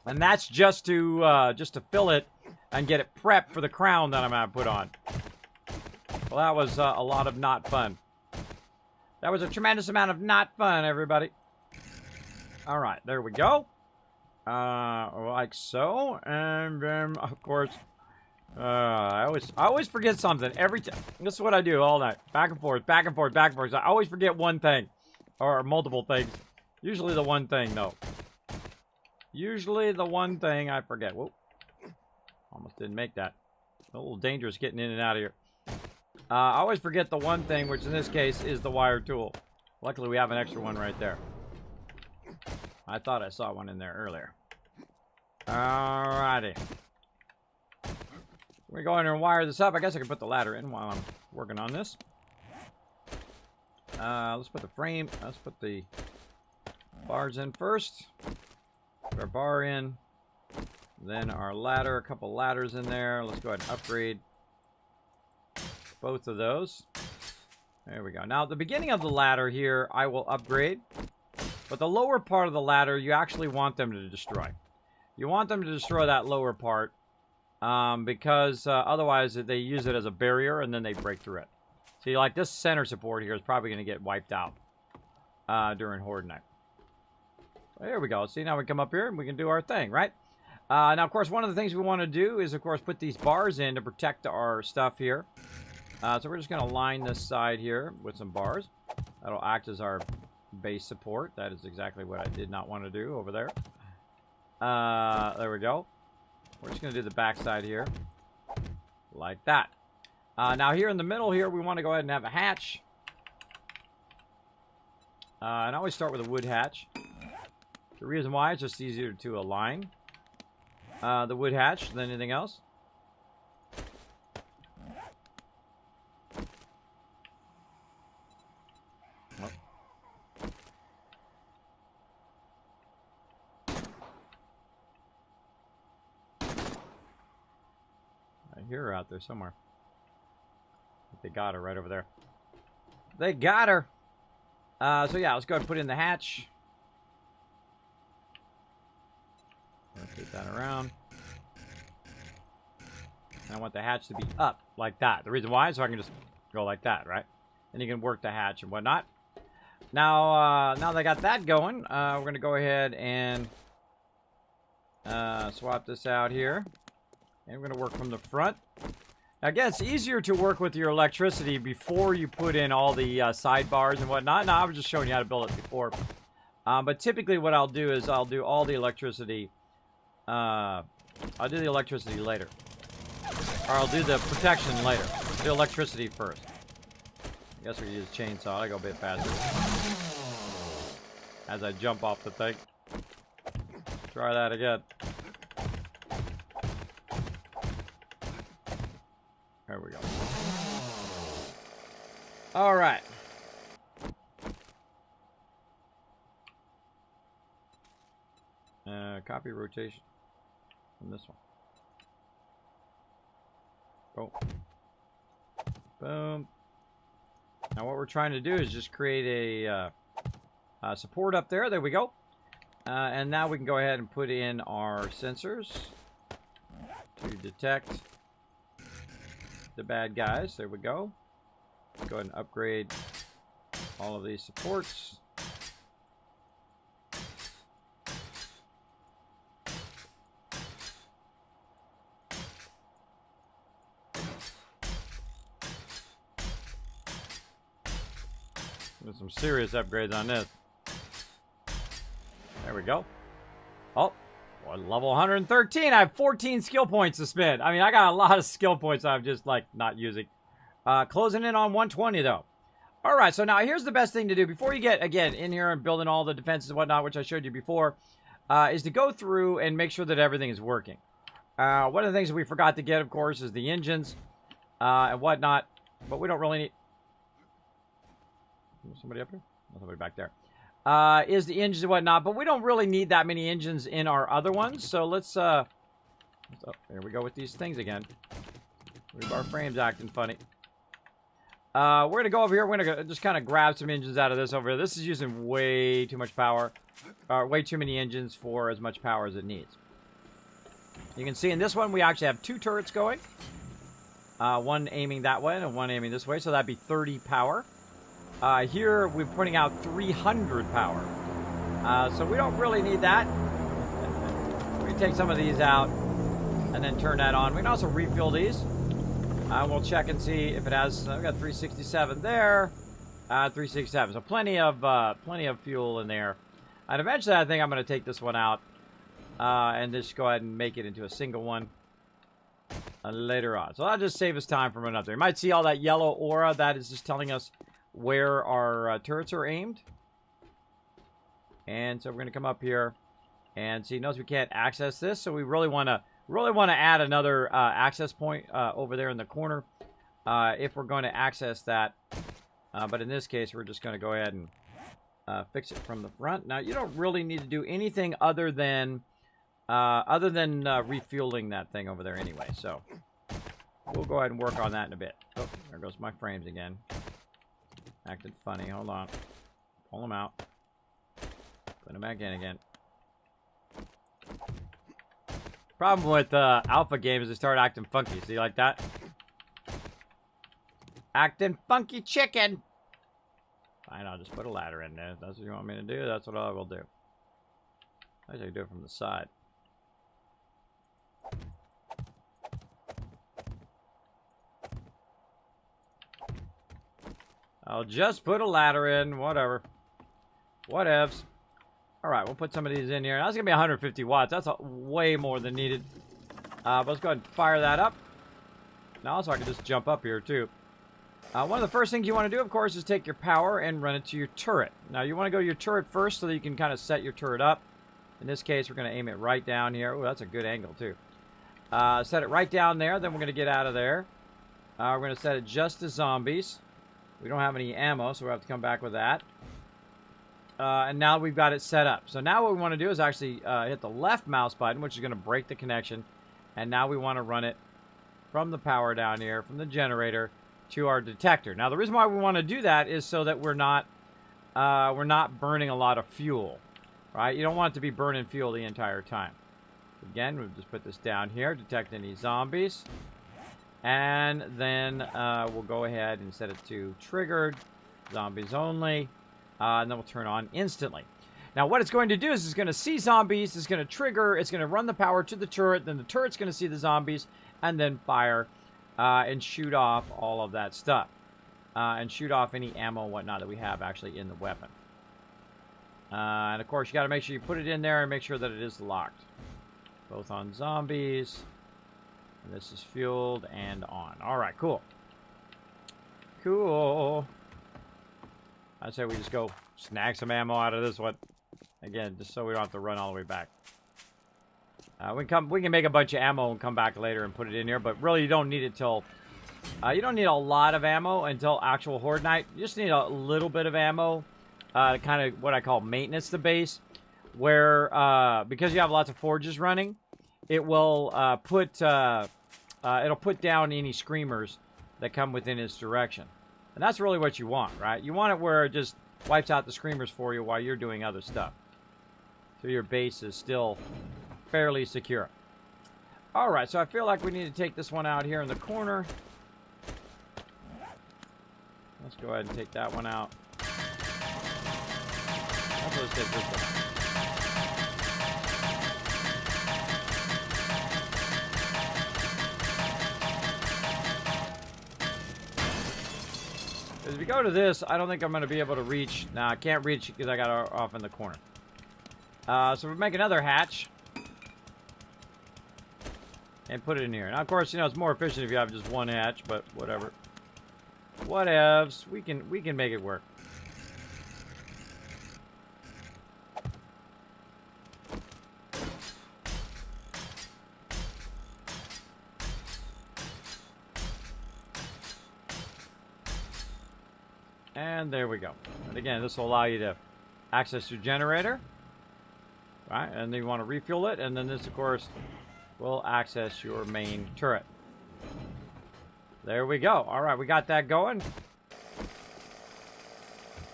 and that's just to fill it and get it prepped for the crown that I'm gonna put on. Well, that was a lot of not fun. That was a tremendous amount of not fun, everybody. All right, there we go. Like so, and then of course, I always forget something every time. This is what I do all night, back and forth, back and forth, back and forth. I always forget one thing, or multiple things. Usually the one thing, though. Usually the one thing I forget. Whoa. Almost didn't make that. A little dangerous getting in and out of here. I always forget the one thing, which in this case is the wire tool. Luckily, we have an extra one right there. I thought I saw one in there earlier. Alrighty. We're going to wire this up. I guess I can put the ladder in while I'm working on this. Let's put the frame. Let's put the bars in first. Put our bar in. Then our ladder. A couple ladders in there. Let's go ahead and upgrade both of those. There we go. Now, at the beginning of the ladder here, I will upgrade. But the lower part of the ladder, you actually want them to destroy. You want them to destroy that lower part. Because otherwise they use it as a barrier and then they break through it. See, like this center support here is probably going to get wiped out during Horde Night. There we go. See, now we come up here and we can do our thing, right? Now, of course, one of the things we want to do is, of course, put these bars in to protect our stuff here. So we're just going to line this side here with some bars. That'll act as our base support. That is exactly what I did not want to do over there. There we go. We're just going to do the back side here. Like that. Now, here in the middle here, we want to go ahead and have a hatch. And I always start with a wood hatch. The reason why is just easier to align the wood hatch than anything else. Oh. I hear her out there somewhere. I think they got her right over there. They got her! So yeah, let's go ahead and put in the hatch. Rotate that around. And I want the hatch to be up like that. The reason why is so I can just go like that, right? And you can work the hatch and whatnot. Now, now that I got that going, we're going to go ahead and swap this out here. And we're going to work from the front. Now, again, it's easier to work with your electricity before you put in all the sidebars and whatnot. Now, I was just showing you how to build it before. But typically what I'll do is I'll do all the electricity. I'll do the electricity later. Or I'll do the protection later. The electricity first. I guess we use a chainsaw. I go a bit faster. As I jump off the thing. Try that again. There we go. Alright. copy rotation from this one. Oh. Boom. Now what we're trying to do is just create a support up there. There we go. And now we can go ahead and put in our sensors to detect the bad guys. There we go. Let's go ahead and upgrade all of these supports. There's some serious upgrades on this. There we go. Oh, well, level 113. I have 14 skill points to spend. I mean, I got a lot of skill points I'm just, like, not using. Closing in on 120, though. All right, so now here's the best thing to do. Before you get, again, in here and building all the defenses and whatnot, which I showed you before, is to go through and make sure that everything is working. One of the things that we forgot to get, of course, is the engines and whatnot. But we don't really need... Somebody up here? No, somebody back there. Is the engines and whatnot, but we don't really need that many engines in our other ones. So let's oh, here we go with these things again. Our frame's acting funny. We're gonna go over here. We're gonna just kind of grab some engines out of this over here. This is using way too much power, way too many engines for as much power as it needs. You can see in this one we actually have 2 turrets going, one aiming that way and one aiming this way, so that'd be 30 power. Here, we're putting out 300 power. So we don't really need that. We can take some of these out and then turn that on. We can also refill these. We'll check and see if it has... We've got 367 there. 367. So plenty of fuel in there. And eventually, I think I'm going to take this one out and just go ahead and make it into a single one later on. So I'll just save us time from another. You might see all that yellow aura. That is just telling us where our turrets are aimed. And so we're going to come up here and see. Notice we can't access this, so we really want to add another access point over there in the corner if we're going to access that. But in this case, we're just going to go ahead and fix it from the front. Now, you don't really need to do anything other than refueling that thing over there anyway. So we'll go ahead and work on that in a bit. Oh, there goes my frames again. Acted funny. Hold on. Pull them out. Put them back in again. Problem with alpha games is they start acting funky. See, like that? Acting funky chicken. Fine, I'll just put a ladder in there. If that's what you want me to do, that's what I will do. I should do it from the side. I'll just put a ladder in, whatever. Whatevs. Alright, we'll put some of these in here. That's going to be 150 watts. That's way more than needed. But let's go ahead and fire that up. Now, also, I can just jump up here, too. One of the first things you want to do, of course, is take your power and run it to your turret. Now, you want to go to your turret first so that you can kind of set your turret up. In this case, we're going to aim it right down here. Oh, that's a good angle, too. Set it right down there. Then we're going to get out of there. We're going to set it just to zombies. We don't have any ammo, so we'll have to come back with that. And now we've got it set up. So now what we want to do is actually hit the left mouse button, which is going to break the connection. And now we want to run it from the power down here, from the generator, to our detector. Now, the reason why we want to do that is so that we're not burning a lot of fuel, right? You don't want it to be burning fuel the entire time. Again, we'll just put this down here, detect any zombies. And then we'll go ahead and set it to triggered, zombies only, and then we'll turn on instantly. Now, what it's going to do is it's going to see zombies, it's going to trigger, it's going to run the power to the turret, then the turret's going to see the zombies, and then fire and shoot off all of that stuff. And shoot off any ammo and whatnot that we have actually in the weapon. And, of course, you got to make sure you put it in there and make sure that it is locked. Both on zombies. This is fueled and on. All right, cool. Cool. I say we just go snag some ammo out of this one. Again, just so we don't have to run all the way back. We can make a bunch of ammo and come back later and put it in here, but really you don't need it till... you don't need a lot of ammo until actual Horde Night. You just need a little bit of ammo. Kind of what I call maintenance the base. where because you have lots of forges running, it will it'll put down any screamers that come within its direction. And that's really what you want, right? You want it where it just wipes out the screamers for you while you're doing other stuff. So your base is still fairly secure. Alright, so I feel like we need to take this one out here in the corner. Let's go ahead and take that one out. Also, let's take this one. If you go to this, I don't think I'm going to be able to reach. Nah, I can't reach because I got off in the corner. So we'll make another hatch. And put it in here. Now, of course, you know, it's more efficient if you have just one hatch, but whatever. Whatevs. We can make it work. And there we go. And again, this will allow you to access your generator. Right? And then you want to refuel it. And then this, of course, will access your main turret. There we go. All right, we got that going.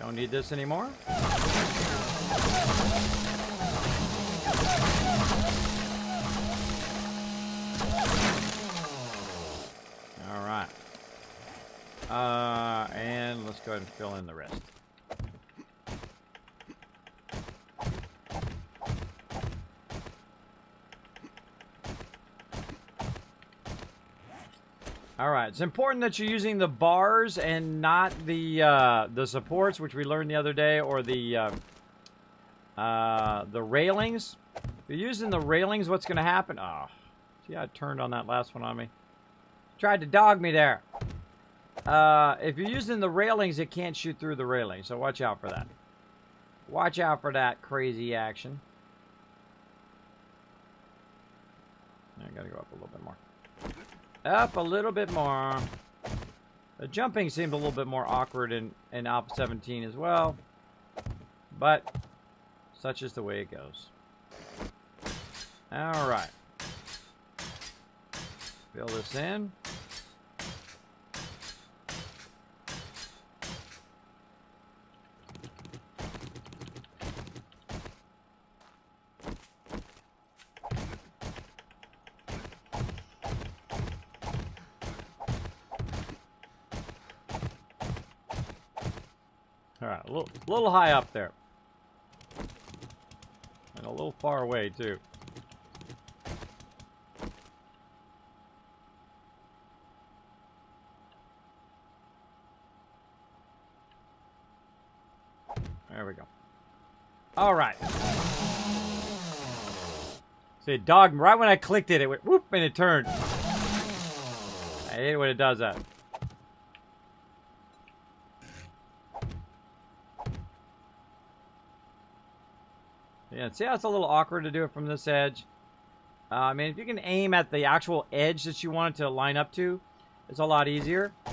Don't need this anymore. All right. And let's go ahead and fill in the rest. All right, it's important that you're using the bars and not the supports, which we learned the other day, or the railings. If you're using the railings, what's going to happen? Oh, see how it turned on that last one on me? Tried to dog me there. If you're using the railings, it can't shoot through the railing, so watch out for that. Watch out for that crazy action. I got to go up a little bit more. Up a little bit more. The jumping seemed a little bit more awkward in Alpha 17 as well. But such is the way it goes. Alright. Fill this in. Alright, a little high up there. And a little far away, too. There we go. Alright. See, dog, right when I clicked it, it went whoop and it turned. I hate it when it does that. Yeah, see how it's a little awkward to do it from this edge? I mean, if you can aim at the actual edge that you want it to line up to, it's a lot easier. So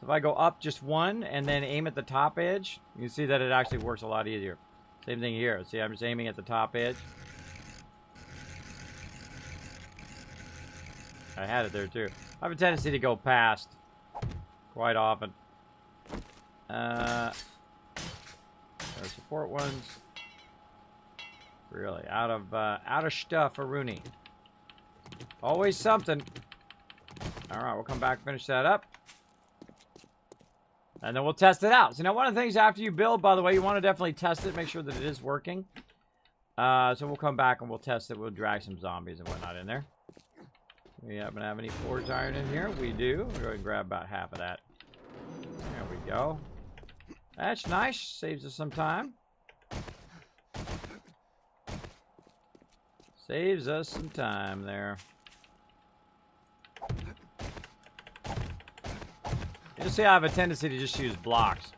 if I go up just one and then aim at the top edge, you can see that it actually works a lot easier. Same thing here. See, I'm just aiming at the top edge. I had it there too. I have a tendency to go past quite often. There are support ones. Really, out of stuff for Rooney. Always something. All right, we'll come back and finish that up. And then we'll test it out. So now one of the things after you build, by the way, you want to definitely test it, make sure that it is working. So we'll come back and we'll test it. We'll drag some zombies and whatnot in there. We happen to have any forged iron in here? We do. We'll go ahead and grab about half of that. There we go. That's nice. Saves us some time. Saves us some time there. You see, I have a tendency to just use blocks.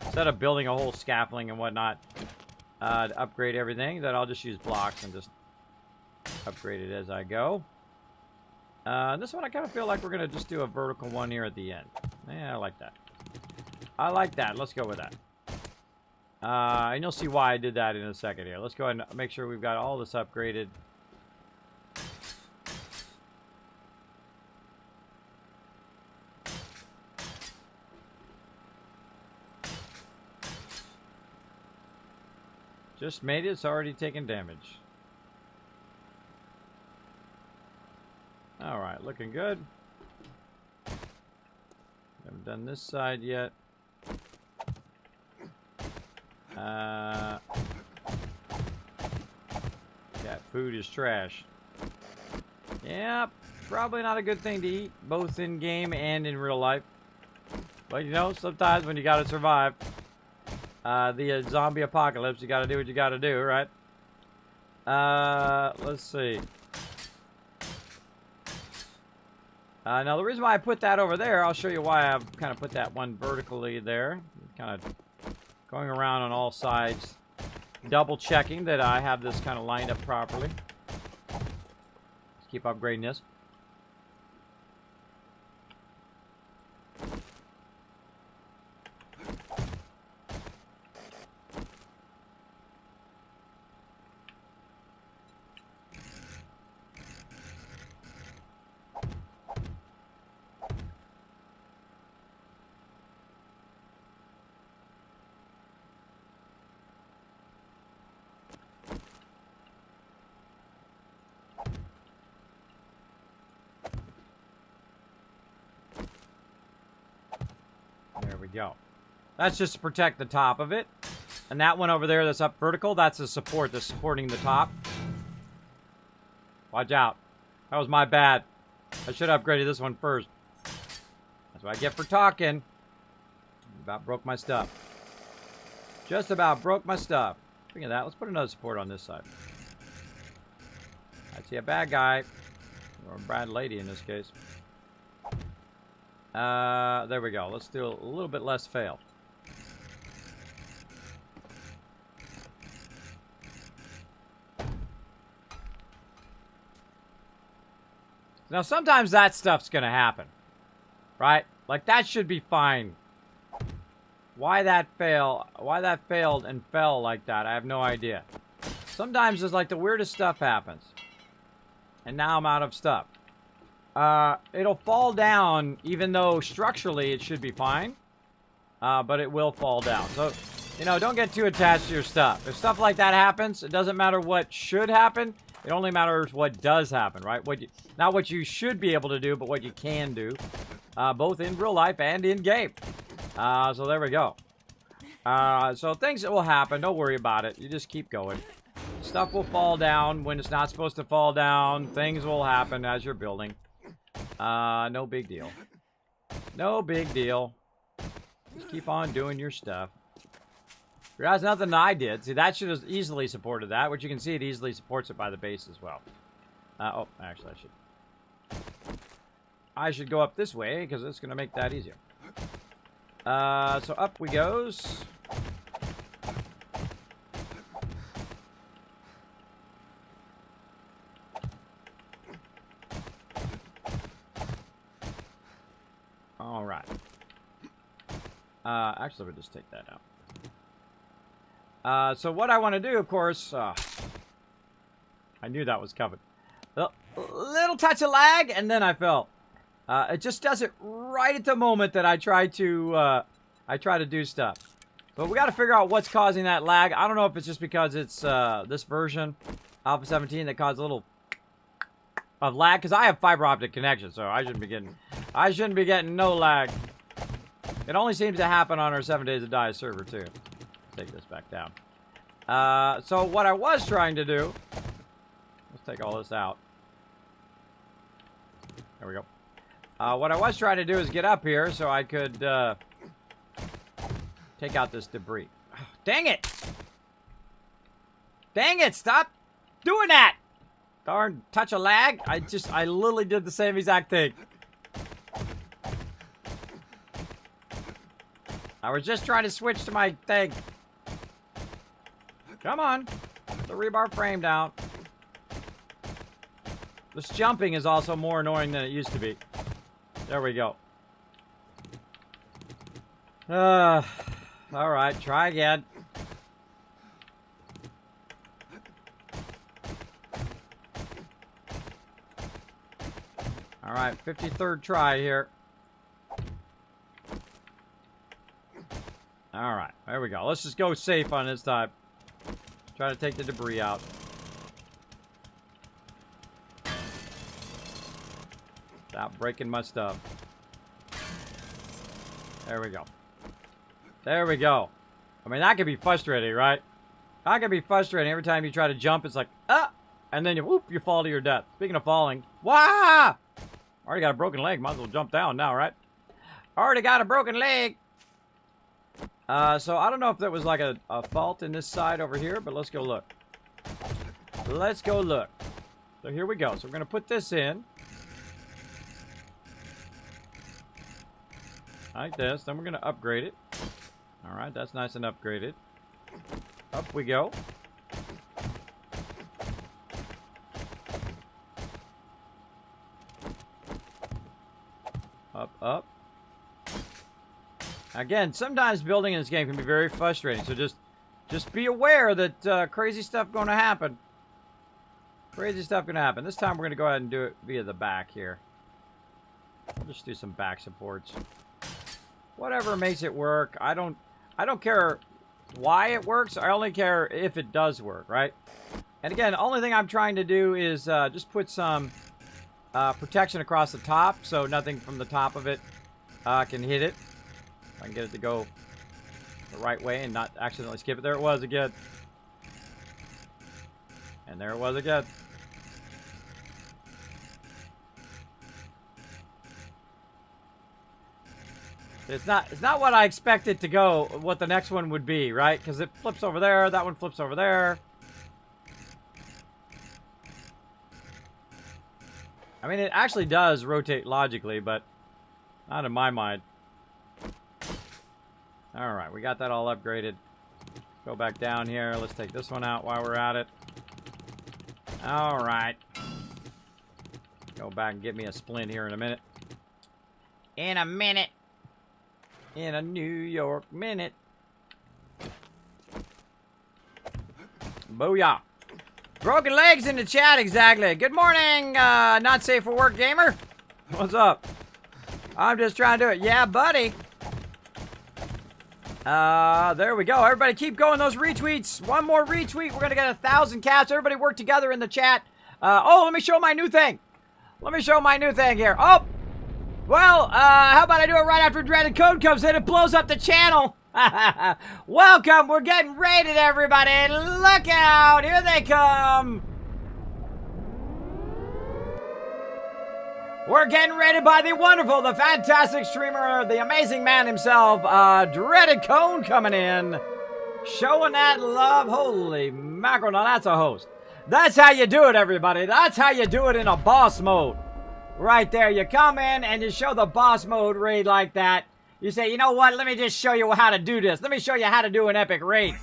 Instead of building a whole scaffolding and whatnot to upgrade everything, that I'll just use blocks and just upgrade it as I go. This one I kind of feel like we're going to just do a vertical one here at the end. Yeah, I like that. I like that. Let's go with that. And you'll see why I did that in a second here. Let's go ahead and make sure we've got all this upgraded. Just made it. It's already taken damage. Alright, looking good. Haven't done this side yet. Yeah, food is trash. Yeah, probably not a good thing to eat, both in game and in real life. But you know, sometimes when you gotta survive the zombie apocalypse, you gotta do what you gotta do, right? Let's see. Now the reason why I put that over there, I'll show you why I've kind of put that one vertically there. Kind of going around on all sides, double checking that I have this kind of lined up properly. Let's keep upgrading this. There we go. That's just to protect the top of it. And that one over there that's up vertical, that's a support that's supporting the top. Watch out. That was my bad. I should have upgraded this one first. That's what I get for talking. About broke my stuff. Just about broke my stuff. Speaking of that, let's put another support on this side. I see a bad guy. Or a bad lady in this case. There we go. Let's do a little bit less fail. Now, sometimes that stuff's gonna happen, right? Like, that should be fine. Why that failed and fell like that, I have no idea. Sometimes there's like the weirdest stuff happens. And now I'm out of stuff. It'll fall down, even though structurally it should be fine. But it will fall down. So, you know, don't get too attached to your stuff. If stuff like that happens, it doesn't matter what should happen. It only matters what does happen, right? Not what you should be able to do, but what you can do. Both in real life and in game. So there we go. So things that will happen, don't worry about it. You just keep going. Stuff will fall down when it's not supposed to fall down. Things will happen as you're building. No big deal. No big deal. Just keep on doing your stuff. That's nothing that I did. See, that should have easily supported that, which you can see it easily supports it by the base as well. Oh, actually, I should go up this way, because it's going to make that easier. So up we goes. All right. Actually, we'll just take that out. So what I want to do, of course, I knew that was coming. A little touch of lag, and then I fell. It just does it right at the moment that I try to do stuff. But we got to figure out what's causing that lag. I don't know if it's just because it's this version, Alpha 17, that caused a little of lag, because I have fiber optic connection, so I shouldn't be getting no lag. It only seems to happen on our 7 Days to Die server too. Take this back down. So what I was trying to do, let's take all this out. There we go. What I was trying to do is get up here so I could take out this debris. Oh, dang it! Dang it! Stop doing that! Darn touch of lag. I literally did the same exact thing. I was just trying to switch to my thing. Come on. Put the rebar frame down. This jumping is also more annoying than it used to be. There we go. Alright, try again. All right, 53rd try here. All right, there we go. Let's just go safe on this time. Try to take the debris out. Without breaking my stuff. There we go. There we go. I mean, that could be frustrating, right? That could be frustrating. Every time you try to jump, it's like, ah! And then you, whoop, you fall to your death. Speaking of falling, wah! Already got a broken leg. Might as well jump down now, right? Already got a broken leg. So I don't know if there was like a fault in this side over here, but let's go look. Let's go look. So here we go. So we're going to put this in. Like this. Then we're going to upgrade it. All right, that's nice and upgraded. Up we go. Up, up. Again, sometimes building in this game can be very frustrating, so just be aware that crazy stuff going to happen. Crazy stuff going to happen. This time we're going to go ahead and do it via the back here. I'll just do some back supports. Whatever makes it work. I don't care why it works. I only care if it does work, right? And again, the only thing I'm trying to do is just put some protection across the top, so nothing from the top of it can hit it. I can get it to go the right way and not accidentally skip it. There it was again. And there it was again. It's not what I expected to go, what the next one would be, right? Because it flips over there, that one flips over there. I mean, it actually does rotate logically, but not in my mind. Alright, we got that all upgraded. Go back down here. Let's take this one out while we're at it. Alright. Go back and get me a splint here in a minute. In a minute. In a New York minute. Booyah. Broken legs in the chat, exactly. Good morning, not safe for work gamer. What's up? I'm just trying to do it. Yeah, buddy. There we go. Everybody keep going those retweets. One more retweet. We're going to get 1,000 caps. Everybody work together in the chat. Oh, let me show my new thing. Let me show my new thing here. Oh, well, how about I do it right after Dreaded Code comes in and blows up the channel? Welcome. We're getting raided, everybody. Look out. Here they come. We're getting raided by the wonderful, the fantastic streamer, the amazing man himself, Dreaded Cone coming in. Showing that love. Holy mackerel. Now that's a host. That's how you do it, everybody. That's how you do it in a boss mode. Right there. You come in and you show the boss mode raid like that. You say, you know what? Let me just show you how to do this. Let me show you how to do an epic raid.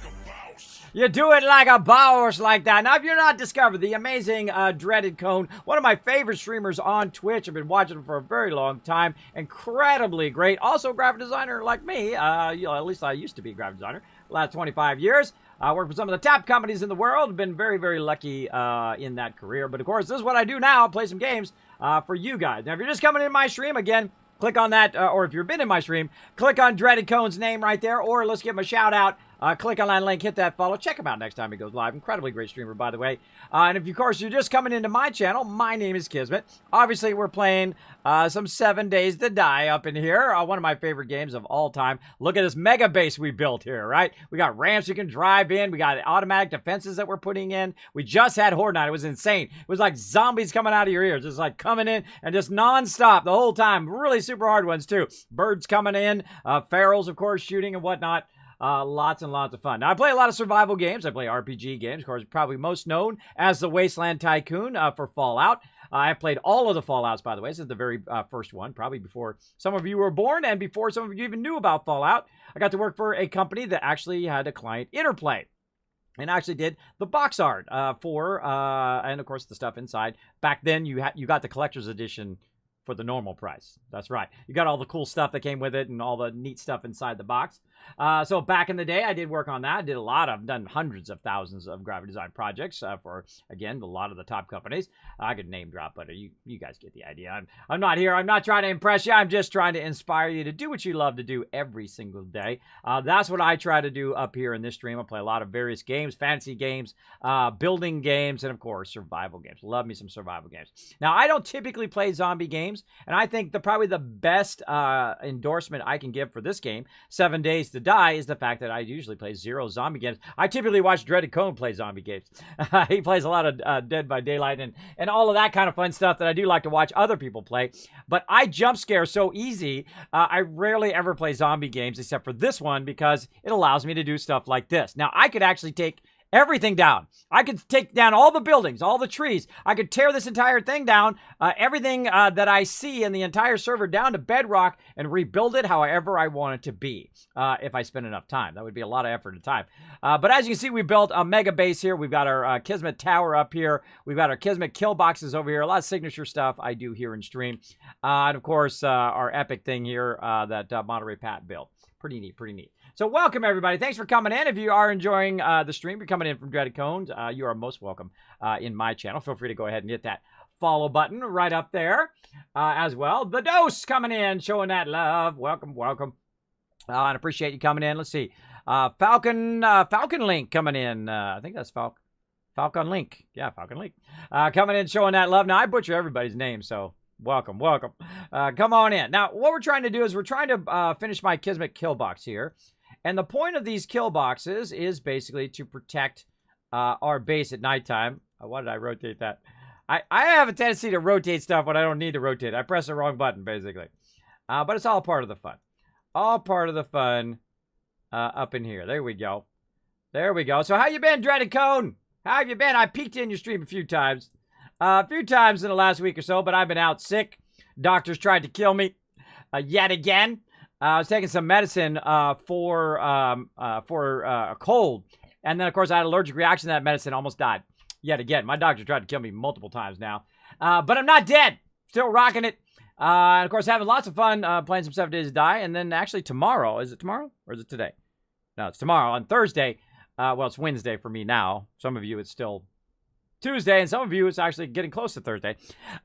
You do it like a boss like that. Now, if you're not discovered, the amazing Dreaded Cone, one of my favorite streamers on Twitch. I've been watching him for a very long time. Incredibly great. Also, graphic designer like me. At least I used to be a graphic designer. The last 25 years. I worked for some of the top companies in the world. Been very, very lucky in that career. But, of course, this is what I do now. Play some games for you guys. Now, if you're just coming in my stream, again, click on that. Or if you've been in my stream, click on Dreaded Cone's name right there. Or let's give him a shout out. Click on that link, hit that follow. Check him out next time he goes live. Incredibly great streamer, by the way. And if, of course, you're just coming into my channel, my name is Kismet. Obviously, we're playing some 7 Days to Die up in here. One of my favorite games of all time. Look at this mega base we built here, right? We got ramps you can drive in. We got automatic defenses that we're putting in. We just had Horde Night. It was insane. It was like zombies coming out of your ears. Just like coming in and just nonstop the whole time. Really super hard ones, too. Birds coming in. Ferals, of course, shooting and whatnot. Lots and lots of fun. Now, I play a lot of survival games. I play RPG games. Of course, probably most known as the Wasteland Tycoon for Fallout. I've played all of the Fallouts, by the way. This is the very first one, probably before some of you were born and before some of you even knew about Fallout. I got to work for a company that actually had a client Interplay. And actually did the box art and, of course, the stuff inside. Back then, you got the collector's edition for the normal price. That's right. You got all the cool stuff that came with it and all the neat stuff inside the box. So back in the day, I did work on that. I did a lot of, done hundreds of thousands of graphic design projects for, again, a lot of the top companies. I could name drop, but you guys get the idea. I'm not here. I'm not trying to impress you. I'm just trying to inspire you to do what you love to do every single day. That's what I try to do up here in this stream. I play a lot of various games, fantasy games, building games, and of course, survival games. Love me some survival games. Now, I don't typically play zombie games, and I think probably the best endorsement I can give for this game, 7 Days to Die, is the fact that I usually play 0 zombie games. I typically watch Dreaded Cone play zombie games. He plays a lot of Dead by Daylight and all of that kind of fun stuff that I do like to watch other people play. But I jump scare so easy, I rarely ever play zombie games except for this one because it allows me to do stuff like this. Now, I could actually take everything down. I could take down all the buildings, all the trees. I could tear this entire thing down, everything that I see in the entire server down to bedrock and rebuild it however I want it to be if I spend enough time. That would be a lot of effort and time. But as you can see, we built a mega base here. We've got our Kismet tower up here. We've got our Kismet kill boxes over here. A lot of signature stuff I do here in stream. And of course, our epic thing here that Monterey Pat built. Pretty neat, pretty neat. So welcome, everybody. Thanks for coming in. If you are enjoying the stream, you're coming in from Dreaded Cones, you are most welcome in my channel. Feel free to go ahead and hit that follow button right up there as well. The Dose coming in, showing that love. Welcome, welcome. And appreciate you coming in. Let's see. Falcon Link coming in. I think that's Falcon Link. Yeah, Falcon Link. Coming in, showing that love. Now, I butcher everybody's name, so welcome, welcome. Come on in. Now, what we're trying to do is we're trying to finish my Kismet kill box here. And the point of these kill boxes is basically to protect our base at nighttime. Why did I rotate that? I have a tendency to rotate stuff when I don't need to rotate. I press the wrong button, basically. But it's all part of the fun. All part of the fun up in here. There we go. There we go. So how you been, Dreaded Cone? How have you been? I peeked in your stream a few times. A few times in the last week or so, but I've been out sick. Doctors tried to kill me yet again. I was taking some medicine for a cold. And then, of course, I had an allergic reaction to that medicine. Almost died yet again. My doctor tried to kill me multiple times now. But I'm not dead. Still rocking it. And, of course, having lots of fun playing some 7 Days to Die. And then actually tomorrow. Is it tomorrow or is it today? No, it's tomorrow. On Thursday. Well, it's Wednesday for me now. Some of you, it's still Tuesday, and some of you, it's actually getting close to Thursday.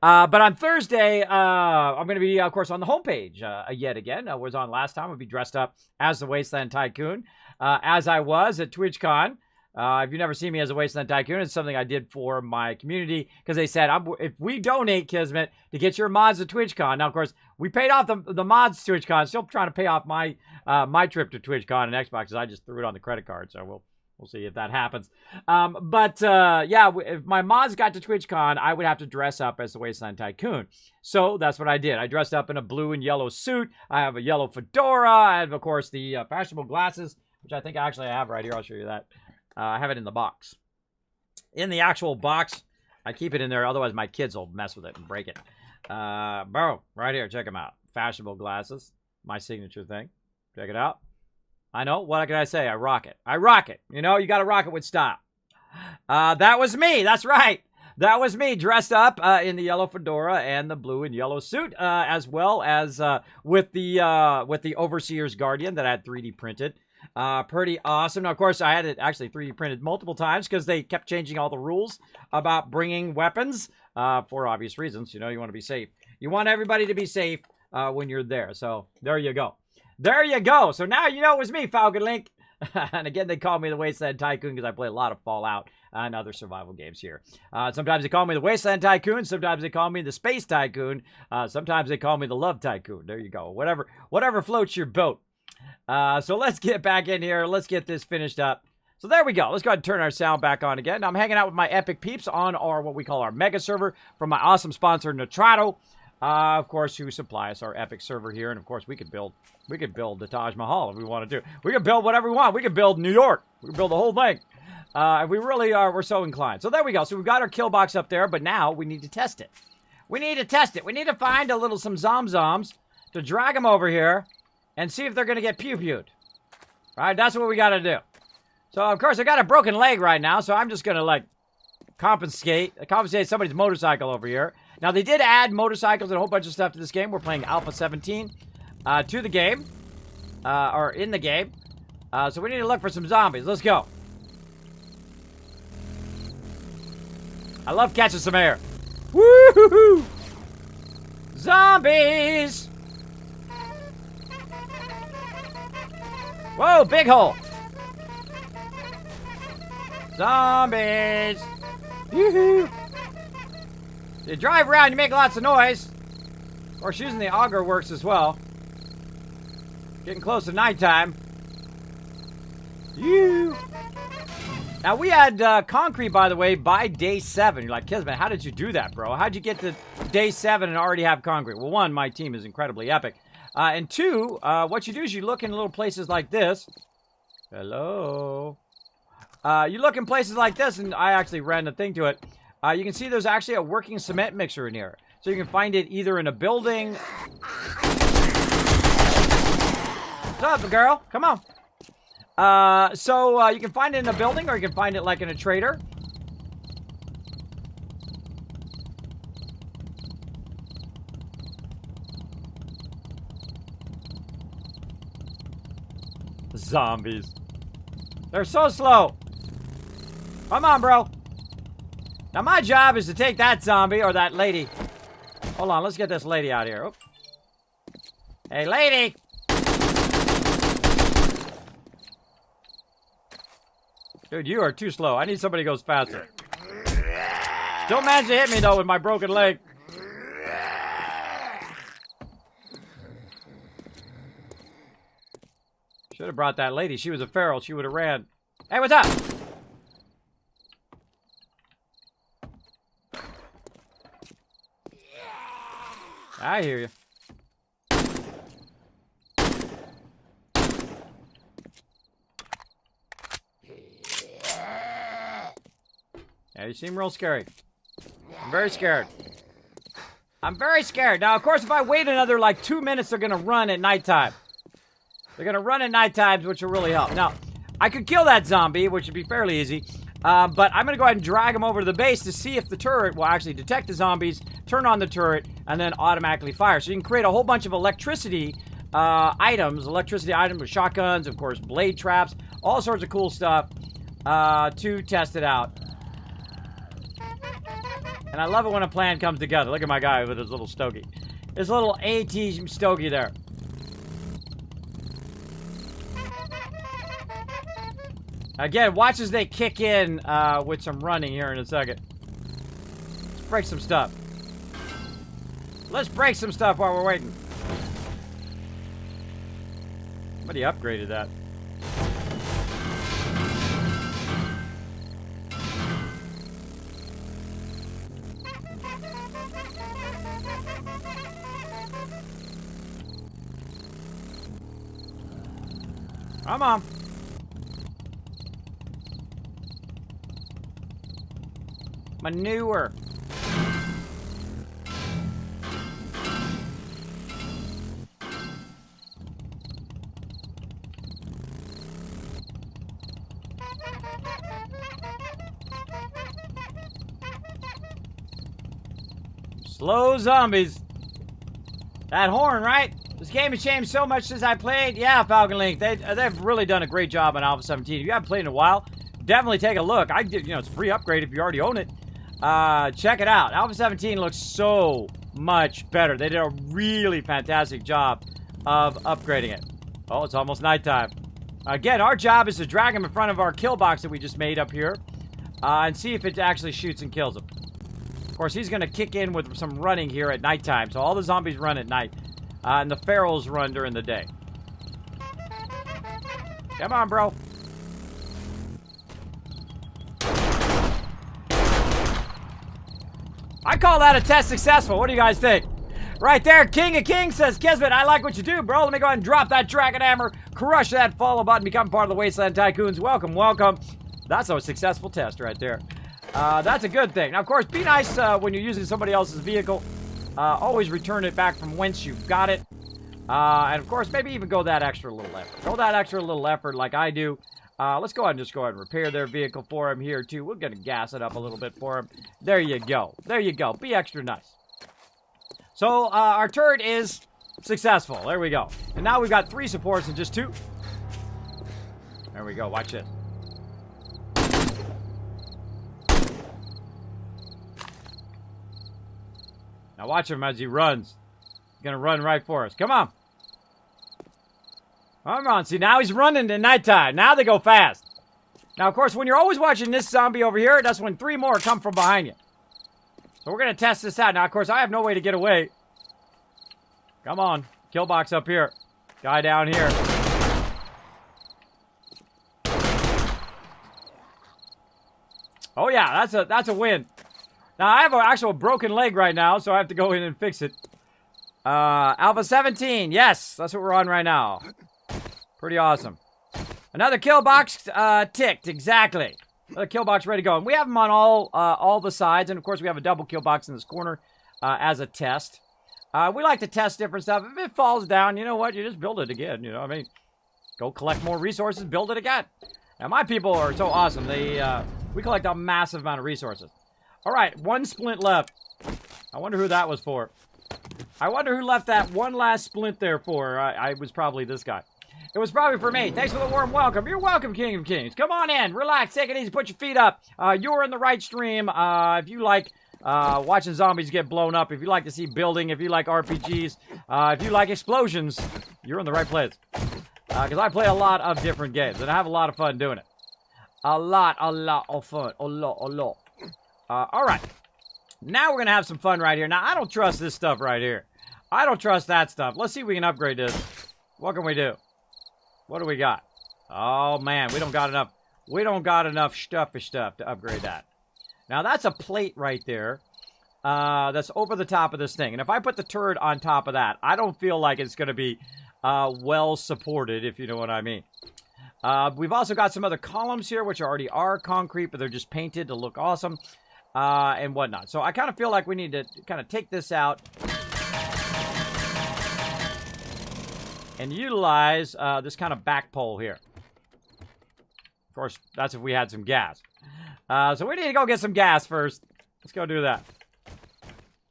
But on Thursday, I'm going to be, of course, on the homepage yet again. I was on last time. I'll be dressed up as the Wasteland Tycoon, as I was at TwitchCon. If you've never seen me as a Wasteland Tycoon, it's something I did for my community because they said, if we donate, Kismet, to get your mods to TwitchCon. Now, of course, we paid off the mods to TwitchCon. Still trying to pay off my my trip to TwitchCon and Xbox because I just threw it on the credit card, so we'll see if that happens. Yeah, if my mods got to TwitchCon, I would have to dress up as the Wasteland Tycoon. So that's what I did. I dressed up in a blue and yellow suit. I have a yellow fedora. I have, of course, the fashionable glasses, which I think actually I have right here. I'll show you that. I have it in the box. In the actual box, I keep it in there. Otherwise, my kids will mess with it and break it. Boom, right here. Check them out. Fashionable glasses. My signature thing. Check it out. I know. What can I say? I rock it. I rock it. You know, you got to rock it with style. That was me. That's right. That was me dressed up in the yellow fedora and the blue and yellow suit, as well as with the Overseer's Guardian that I had 3D printed. Pretty awesome. Now, of course, I had it actually 3D printed multiple times because they kept changing all the rules about bringing weapons for obvious reasons. You know, you want to be safe. You want everybody to be safe when you're there. So there you go. There you go. So now you know it was me, Falcon Link. And again, they call me the Wasteland Tycoon because I play a lot of Fallout and other survival games here. Sometimes they call me the Wasteland Tycoon. Sometimes they call me the Space Tycoon. Sometimes they call me the Love Tycoon. There you go. Whatever floats your boat. So let's get back in here. Let's get this finished up. So there we go. Let's go ahead and turn our sound back on again. Now, I'm hanging out with my epic peeps on our what we call our mega server from my awesome sponsor, Nitrato. Of course, who supply us our epic server here. And of course, we could build the Taj Mahal if we wanted to. We could build whatever we want. We could build New York. We could build the whole thing. If we really are, we're so inclined. So there we go. So we've got our kill box up there, but now we need to test it. We need to test it. We need to find some zomzoms to drag them over here and see if they're going to get pew-pewed. Right? That's what we got to do. So, of course, I got a broken leg right now, so I'm just going to, like, compensate somebody's motorcycle over here. Now, they did add motorcycles and a whole bunch of stuff to this game. We're playing Alpha 17 to the game, or in the game. So we need to look for some zombies. Let's go. I love catching some air. Woo-hoo-hoo! Zombies! Whoa, big hole! Zombies! Yoo-hoo! You drive around, you make lots of noise. Of course, using the auger works as well. Getting close to nighttime. You. Now, we had concrete, by the way, by day 7. You're like, Kismet, how did you do that, bro? How'd you get to day 7 and already have concrete? Well, 1, my team is incredibly epic. And 2, what you do is you look in little places like this. Hello? You look in places like this, and I actually ran the thing to it. You can see there's actually a working cement mixer in here. So you can find it either in a building. What's up, girl? Come on. So you can find it in a building, or you can find it like in a trader. Zombies. They're so slow. Come on, bro. Now, my job is to take that zombie or that lady. Hold on, let's get this lady out here. Oop. Hey, lady! Dude, you are too slow. I need somebody who goes faster. Don't manage to hit me, though, with my broken leg. Should have brought that lady. She was a feral. She would have ran. Hey, what's up? I hear you. Yeah, you seem real scary. I'm very scared. I'm very scared. Now, of course, if I wait another, like, 2 minutes, they're going to run at nighttime. They're going to run at night times, which will really help. Now, I could kill that zombie, which would be fairly easy. But I'm going to go ahead and drag him over to the base to see if the turret will actually detect the zombies, turn on the turret, and then automatically fire. So you can create a whole bunch of electricity items with shotguns, of course, blade traps, all sorts of cool stuff to test it out. And I love it when a plan comes together. Look at my guy with his little stogie. His little AT stogie there. Again, watch as they kick in with some running here in a second. Let's break some stuff. Let's break some stuff while we're waiting. Somebody upgraded that. Come on. Manure. Slow zombies. That horn, right? This game has changed so much since I played. Yeah, Falcon Link. They've really done a great job on Alpha 17. If you haven't played in a while, definitely take a look. It's a free upgrade if you already own it. Check it out. Alpha 17 looks so much better. They did a really fantastic job of upgrading it. Oh, it's almost nighttime. Again, our job is to drag him in front of our kill box that we just made up here and see if it actually shoots and kills him. Of course, he's going to kick in with some running here at nighttime. So all the zombies run at night. And the ferals run during the day. Come on, bro. I call that a test successful. What do you guys think? Right there, King of Kings says, Kismet, I like what you do, bro. Let me go ahead and drop that dragon hammer, crush that follow button, become part of the Wasteland Tycoons. Welcome, welcome. That's a successful test right there. That's a good thing. Now, of course, be nice when you're using somebody else's vehicle. Always return it back from whence you got it. And, of course, maybe even go that extra little effort. Go that extra little effort like I do. Let's go ahead and repair their vehicle for him here, too. We're going to gas it up a little bit for him. There you go. There you go. Be extra nice. So our turret is successful. There we go. And now we've got 3 supports and just 2. There we go. Watch it. Now watch him as he runs. He's going to run right for us. Come on. Come on. See, now he's running at nighttime. Now they go fast. Now, of course, when you're always watching this zombie over here, that's when 3 more come from behind you. So we're going to test this out. Now, of course, I have no way to get away. Come on. Kill box up here. Guy down here. Oh, yeah. That's a win. Now, I have an actual broken leg right now, so I have to go in and fix it. Alpha 17. Yes, that's what we're on right now. Pretty awesome. Another kill box ticked. Exactly. Another kill box ready to go. And we have them on all the sides. And, of course, we have a double kill box in this corner as a test. We like to test different stuff. If it falls down, you know what? You just build it again. You know what I mean? Go collect more resources, build it again. And my people are so awesome. We collect a massive amount of resources. All right, 1 splint left. I wonder who that was for. I wonder who left that one last splint there for. I was probably this guy. It was probably for me. Thanks for the warm welcome. You're welcome, King of Kings. Come on in. Relax. Take it easy. Put your feet up. You're in the right stream. If you like watching zombies get blown up, if you like to see building, if you like RPGs, if you like explosions, you're in the right place. Because I play a lot of different games, and I have a lot of fun doing it. A lot of fun. A lot. All right. Now we're going to have some fun right here. Now, I don't trust this stuff right here. I don't trust that stuff. Let's see if we can upgrade this. What can we do? What do we got? Oh, man. We don't got enough. We don't got enough stuff to upgrade that. Now, that's a plate right there. That's over the top of this thing. And if I put the turret on top of that, I don't feel like it's going to be well supported, if you know what I mean. We've also got some other columns here, which already are concrete, but they're just painted to look awesome. And whatnot. So I kind of feel like we need to kind of take this out and utilize this kind of back pole here. Of course, that's if we had some gas. So we need to go get some gas first. Let's go do that.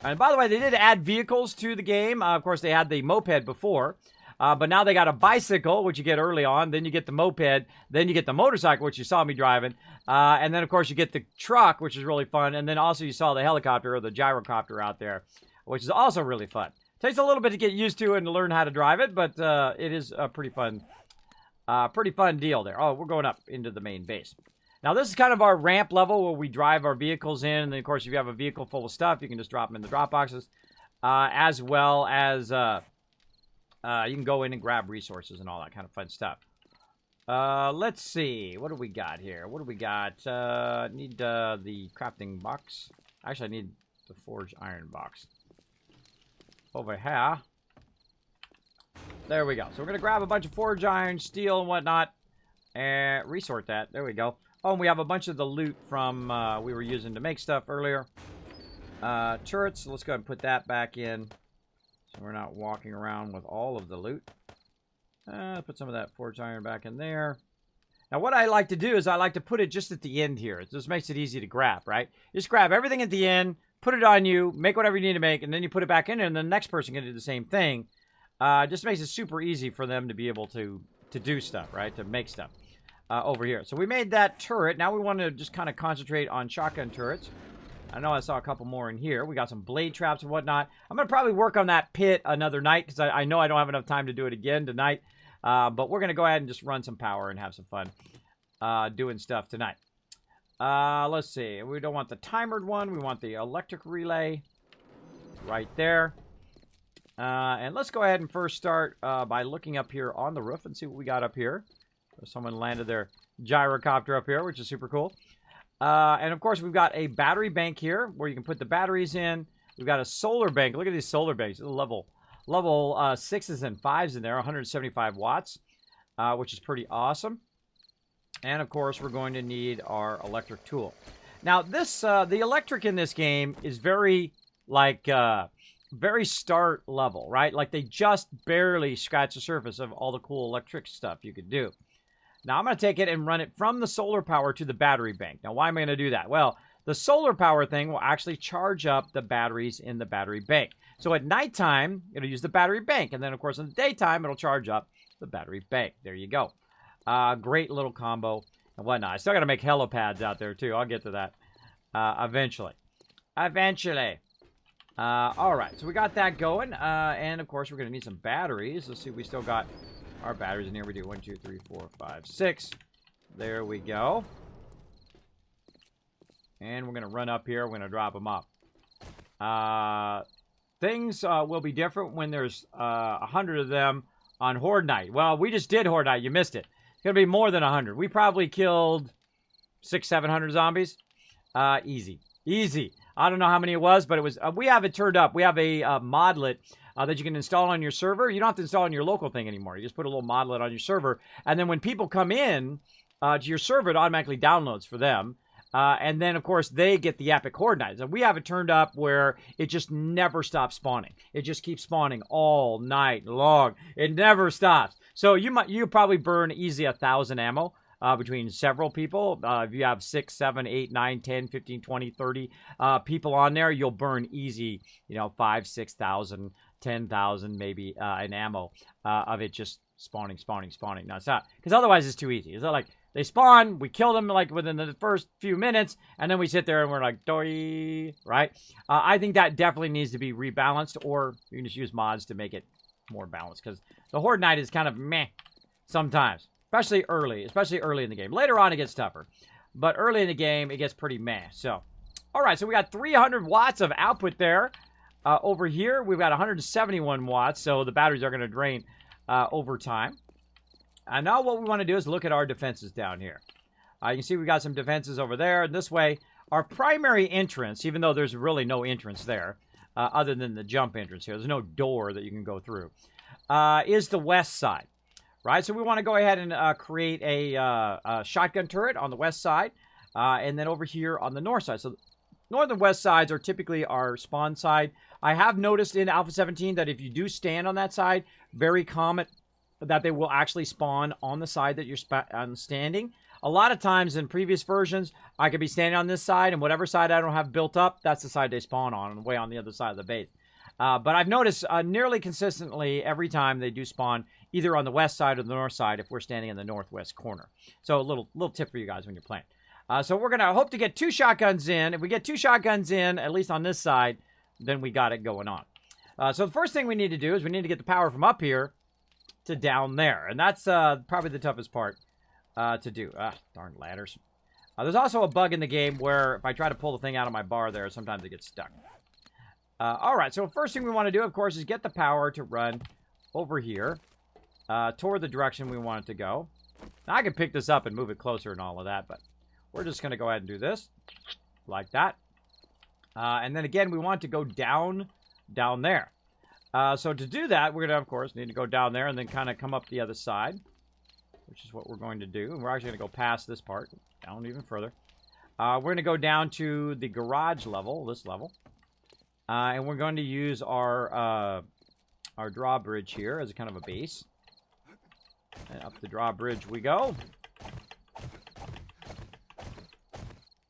And by the way, they did add vehicles to the game. Of course, they had the moped before. But now they got a bicycle, which you get early on. Then you get the moped. Then you get the motorcycle, which you saw me driving. And then, of course, you get the truck, which is really fun. And then also you saw the helicopter or the gyrocopter out there, which is also really fun. Takes a little bit to get used to and to learn how to drive it, but it is a pretty fun deal there. Oh, we're going up into the main base. Now, this is kind of our ramp level where we drive our vehicles in. And then, of course, if you have a vehicle full of stuff, you can just drop them in the drop boxes. As well as you can go in and grab resources and all that kind of fun stuff. Let's see. What do we got here? What do we got? Need the crafting box. Actually, I need the forged iron box. Over here. There we go. So we're going to grab a bunch of forged iron, steel, and whatnot. And resort that. There we go. Oh, and we have a bunch of the loot from we were using to make stuff earlier. Turrets. So let's go ahead and put that back in. So we're not walking around with all of the loot. Put some of that forged iron back in there. Now, what I like to do is I like to put it just at the end here. It just makes it easy to grab, right? You just grab everything at the end, put it on you, make whatever you need to make, and then you put it back in, and the next person can do the same thing. Just makes it super easy for them to be able to do stuff, right? To make stuff over here. So we made that turret. Now we want to just kind of concentrate on shotgun turrets. I know I saw a couple more in here. We got some blade traps and whatnot. I'm going to probably work on that pit another night because I know I don't have enough time to do it again tonight. But we're going to go ahead and just run some power and have some fun doing stuff tonight. Let's see. We don't want the timered one. We want the electric relay right there. And let's go ahead and first start by looking up here on the roof and see what we got up here. Someone landed their gyrocopter up here, which is super cool. And of course, we've got a battery bank here where you can put the batteries in. We've got a solar bank. Look at these solar banks. Level 6s and 5s in there, 175 watts, which is pretty awesome. And of course, we're going to need our electric tool. Now, this the electric in this game is very very start level, right? Like they just barely scratch the surface of all the cool electric stuff you could do. Now, I'm going to take it and run it from the solar power to the battery bank. Now, why am I going to do that? Well, The solar power thing will actually charge up the batteries in the battery bank. So at nighttime, it'll use the battery bank. And then, of course, in the daytime, it'll charge up the battery bank. There you go. Great little combo and whatnot. I still got to make helipads out there, too. I'll get to that eventually. Eventually. All right, so we got that going. And, of course, we're going to need some batteries. Let's see if we still got our batteries in here. We do 1, 2, 3, 4, 5, 6. There we go. And we're going to run up here. We're going to drop them up. Things will be different when there's 100 of them on Horde Night. Well, we just did Horde Night. You missed it. It's going to be more than 100. We probably killed 600, 700 zombies. Easy. Easy. I don't know how many it was, but it was. We have it turned up. We have a modlet that you can install on your server. You don't have to install on your local thing anymore. You just put a little modlet on your server. And then when people come in to your server, it automatically downloads for them. And then, of course, they get the epic Horde Nights. And we have it turned up where it just never stops spawning. It just keeps spawning all night long. It never stops. So you probably burn easy 1,000 ammo between several people. If you have 6, 7, 8, 9, 10, 15, 20, 30 people on there, you'll burn easy, 5,000, 6,000, 10,000 maybe in ammo of it just spawning nonstop. Because otherwise it's too easy. It's not like they spawn, we kill them like within the first few minutes, and then we sit there and we're like, doy, right? I think that definitely needs to be rebalanced, or you can just use mods to make it more balanced, because the Horde Night is kind of meh sometimes, especially early in the game. Later on, it gets tougher, but early in the game, it gets pretty meh. So, all right, so we got 300 watts of output there. Over here, we've got 171 watts, so the batteries are going to drain over time. And now what we want to do is look at our defenses down here. You can see we got some defenses over there. This way, our primary entrance, even though there's really no entrance there, other than the jump entrance here, there's no door that you can go through, is the west side, right? So we want to go ahead and create a shotgun turret on the west side, and then over here on the north side. So north and west sides are typically our spawn side. I have noticed in Alpha 17 that if you do stand on that side, very common that they will actually spawn on the side that you're standing. A lot of times in previous versions, I could be standing on this side, and whatever side I don't have built up, that's the side they spawn on, way on the other side of the base. But I've noticed nearly consistently every time they do spawn either on the west side or the north side if we're standing in the northwest corner. So a little tip for you guys when you're playing. So we're going to hope to get 2 shotguns in. If we get 2 shotguns in, at least on this side, then we got it going on. So the first thing we need to do is we need to get the power from up here to down there. And that's probably the toughest part to do. Darn ladders. There's also a bug in the game where if I try to pull the thing out of my bar there, sometimes it gets stuck. All right, so first thing we want to do, of course, is get the power to run over here toward the direction we want it to go. Now, I can pick this up and move it closer and all of that, but we're just going to go ahead and do this like that. And then again, we want to go down there. So to do that, we're going to, of course, need to go down there and then kind of come up the other side, which is what we're going to do. And we're actually going to go past this part, down even further. We're going to go down to the garage level, this level. And we're going to use our drawbridge here as a kind of a base. And up the drawbridge we go.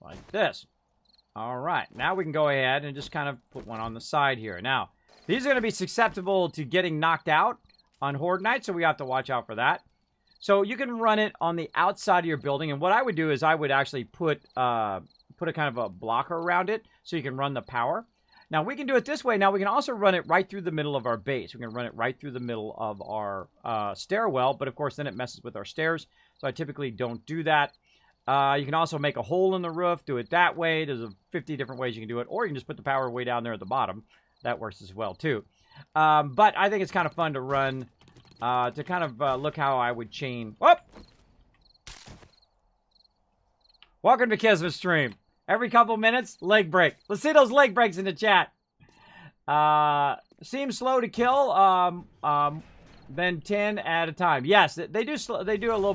Like this. All right, now we can go ahead and just kind of put one on the side here. Now, these are going to be susceptible to getting knocked out on Horde Night, so we have to watch out for that. So you can run it on the outside of your building, and what I would do is I would actually put a kind of a blocker around it so you can run the power. Now, we can do it this way. Now, we can also run it right through the middle of our base. We can run it right through the middle of our stairwell, but of course, then it messes with our stairs, so I typically don't do that. You can also make a hole in the roof, do it that way. There's 50 different ways you can do it, or you can just put the power way down there at the bottom. That works as well, too. But I think it's kind of fun to run, to kind of look how I would chain. Whoop! Welcome to Kismet stream. Every couple minutes, leg break. Let's see those leg breaks in the chat. Seems slow to kill, then 10 at a time. Yes, they do a little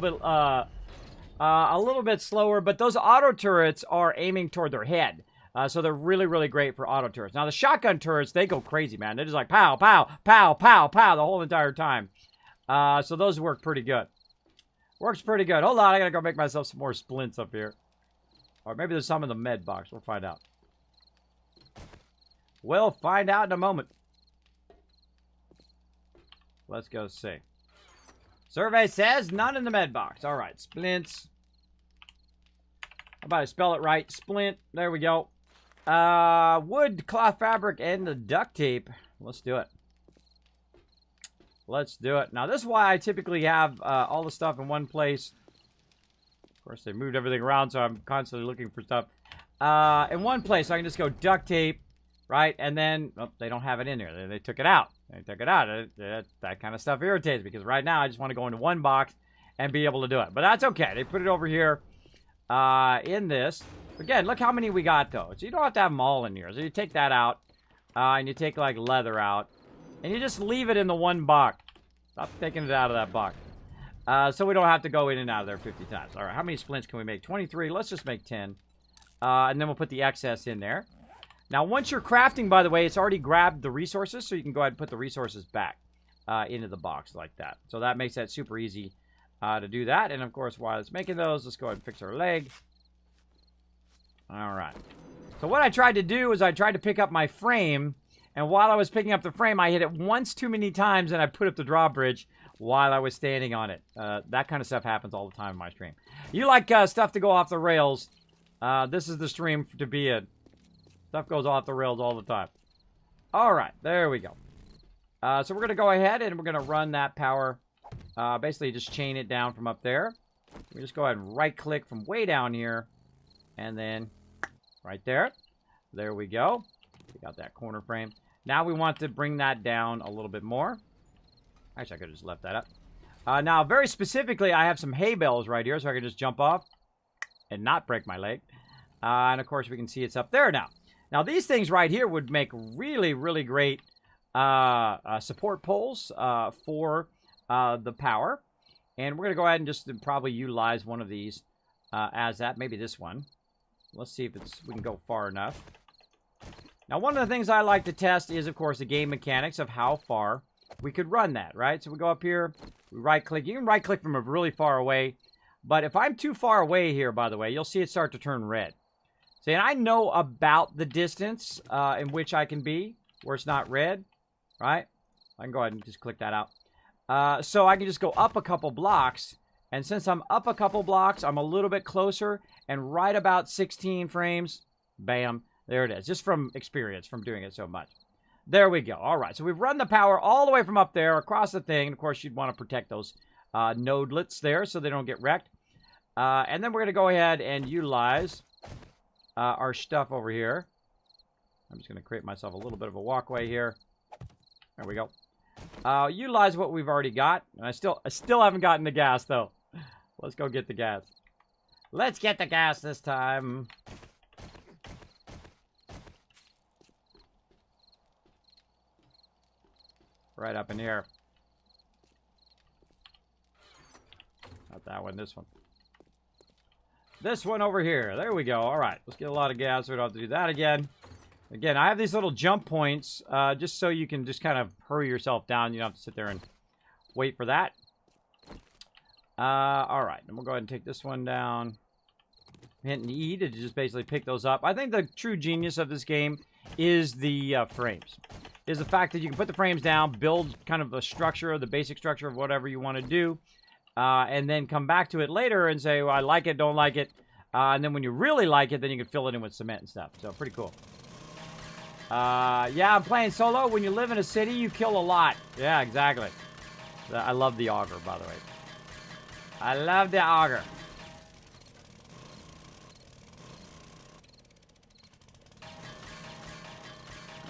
bit slower, but those auto turrets are aiming toward their head. So they're really, really great for auto turrets. Now, the shotgun turrets, they go crazy, man. They're just like pow, pow, pow, pow, pow the whole entire time. So those work pretty good. Works pretty good. Hold on, I gotta go make myself some more splints up here. Or maybe there's some in the med box. We'll find out. We'll find out in a moment. Let's go see. Survey says none in the med box. All right, splints. How about I spell it right? Splint. There we go. Wood, cloth fabric, and the duct tape. Let's do it. Let's do it. Now, this is why I typically have all the stuff in one place. Of course, they moved everything around, so I'm constantly looking for stuff. In one place, so I can just go duct tape, right? And then, oh, they don't have it in there. They took it out. They took it out. That kind of stuff irritates me, because right now, I just want to go into one box and be able to do it. But that's okay. They put it over here in this. Again, look how many we got, though. So you don't have to have them all in here. So you take that out, and you take, like, leather out, and you just leave it in the one box. Stop taking it out of that box. So we don't have to go in and out of there 50 times. All right, how many splints can we make? 23. Let's just make 10. And then we'll put the excess in there. Now, once you're crafting, by the way, it's already grabbed the resources, so you can go ahead and put the resources back into the box like that. So that makes that super easy to do that. And, of course, while it's making those, let's go ahead and fix our leg. All right. So what I tried to do is I tried to pick up my frame, and while I was picking up the frame, I hit it once too many times, and I put up the drawbridge while I was standing on it. That kind of stuff happens all the time in my stream. You like stuff to go off the rails, this is the stream to be in. Stuff goes off the rails all the time. All right, there we go. So we're going to go ahead, and we're going to run that power. Basically, just chain it down from up there. We just go ahead and right-click from way down here, and then right there. There we go. We got that corner frame. Now we want to bring that down a little bit more. Actually, I could have just left that up. Now, very specifically, I have some hay bales right here, so I can just jump off and not break my leg. And, of course, we can see it's up there now. Now, these things right here would make really, really great support poles for the power. And we're going to go ahead and just probably utilize one of these as that. Maybe this one. Let's see if we can go far enough. Now, one of the things I like to test is, of course, the game mechanics of how far we could run that, right? So we go up here, we right-click. You can right-click from really far away. But if I'm too far away here, by the way, you'll see it start to turn red. See, and I know about the distance in which I can be, where it's not red, right? I can go ahead and just click that out. So I can just go up a couple blocks. And since I'm up a couple blocks, I'm a little bit closer. And right about 16 frames, bam, there it is. Just from experience, from doing it so much. There we go. All right, so we've run the power all the way from up there across the thing. And, of course, you'd want to protect those nodelets there so they don't get wrecked. And then we're going to go ahead and utilize our stuff over here. I'm just going to create myself a little bit of a walkway here. There we go. Utilize what we've already got. And I still haven't gotten the gas, though. Let's go get the gas. Let's get the gas this time. Right up in here. Not that one, this one. This one over here. There we go. All right. Let's get a lot of gas so we don't have to do that again. Again, I have these little jump points just so you can just kind of hurry yourself down. You don't have to sit there and wait for that. All right. And we'll go ahead and take this one down. Hit and E to just basically pick those up. I think the true genius of this game is the frames. Is the fact that you can put the frames down, build kind of a structure, the basic structure of whatever you want to do. And then come back to it later and say, well, I like it, don't like it. And then when you really like it, then you can fill it in with cement and stuff. So, pretty cool. Yeah, I'm playing solo. When you live in a city, you kill a lot. Yeah, exactly. I love the auger, by the way. I love the auger.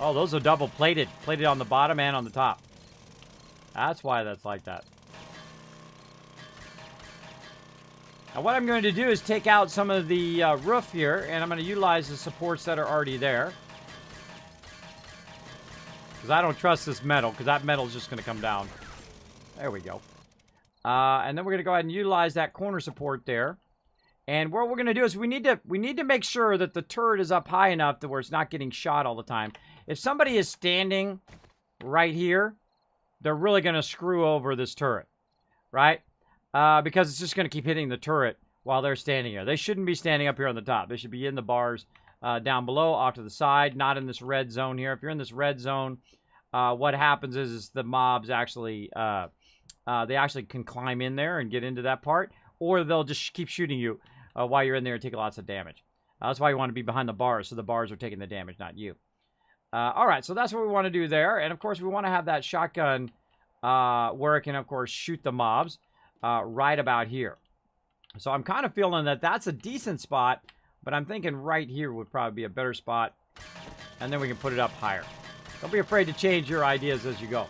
Oh, those are double plated. Plated on the bottom and on the top. That's why that's like that. Now what I'm going to do is take out some of the roof here, and I'm going to utilize the supports that are already there. Because I don't trust this metal, because that metal is just going to come down. There we go. And then we're going to go ahead and utilize that corner support there. And what we're going to do is we need to make sure that the turret is up high enough to where it's not getting shot all the time. If somebody is standing right here, they're really going to screw over this turret, right? Because it's just going to keep hitting the turret while they're standing here. They shouldn't be standing up here on the top. They should be in the bars down below, off to the side, not in this red zone here. If you're in this red zone, what happens is the mobs actually, they actually can climb in there and get into that part, or they'll just keep shooting you while you're in there and take lots of damage. That's why you want to be behind the bars, so the bars are taking the damage, not you. All right, so that's what we want to do there. And, of course, we want to have that shotgun where it can, of course, shoot the mobs right about here. So I'm kind of feeling that that's a decent spot, but I'm thinking right here would probably be a better spot. And then we can put it up higher. Don't be afraid to change your ideas as you go.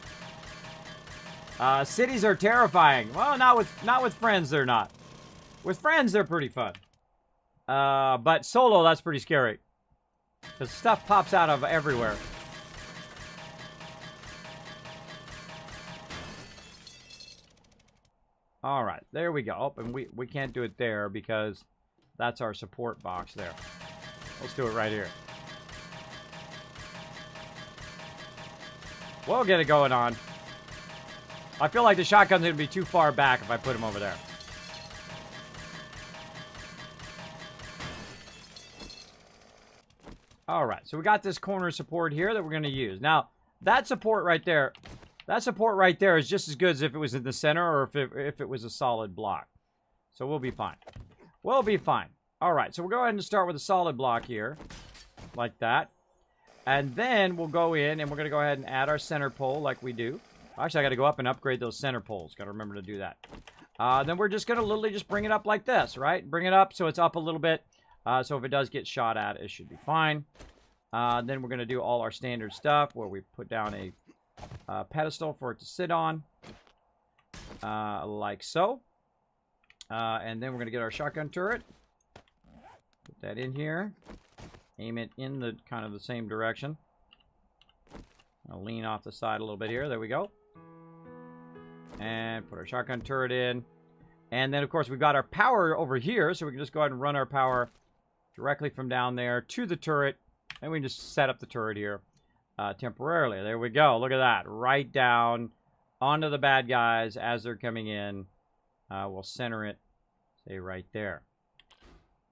Cities are terrifying. Well, not with friends, they're not. With friends, they're pretty fun. But solo, that's pretty scary. Because stuff pops out of everywhere. Alright, there we go. Oh, and we can't do it there because that's our support box there. Let's do it right here. We'll get it going on. I feel like the shotgun's going to be too far back if I put him over there. Alright, so we got this corner support here that we're going to use. Now, that support right there is just as good as if it was in the center or if it was a solid block. So we'll be fine. We'll be fine. Alright, so we'll go ahead and start with a solid block here. Like that. And then we'll go in and we're going to go ahead and add our center pole like we do. Actually, I got to go up and upgrade those center poles. Got to remember to do that. Then we're just going to literally just bring it up like this, right? Bring it up so it's up a little bit. So if it does get shot at, it should be fine. Then we're going to do all our standard stuff where we put down a pedestal for it to sit on. Like so. And then we're going to get our shotgun turret. Put that in here. Aim it in the kind of the same direction. I'll lean off the side a little bit here. There we go. And put our shotgun turret in. And then, of course, we've got our power over here. So we can just go ahead and run our power directly from down there to the turret. And we can just set up the turret here temporarily. There we go. Look at that. Right down onto the bad guys as they're coming in. We'll center it, say, right there.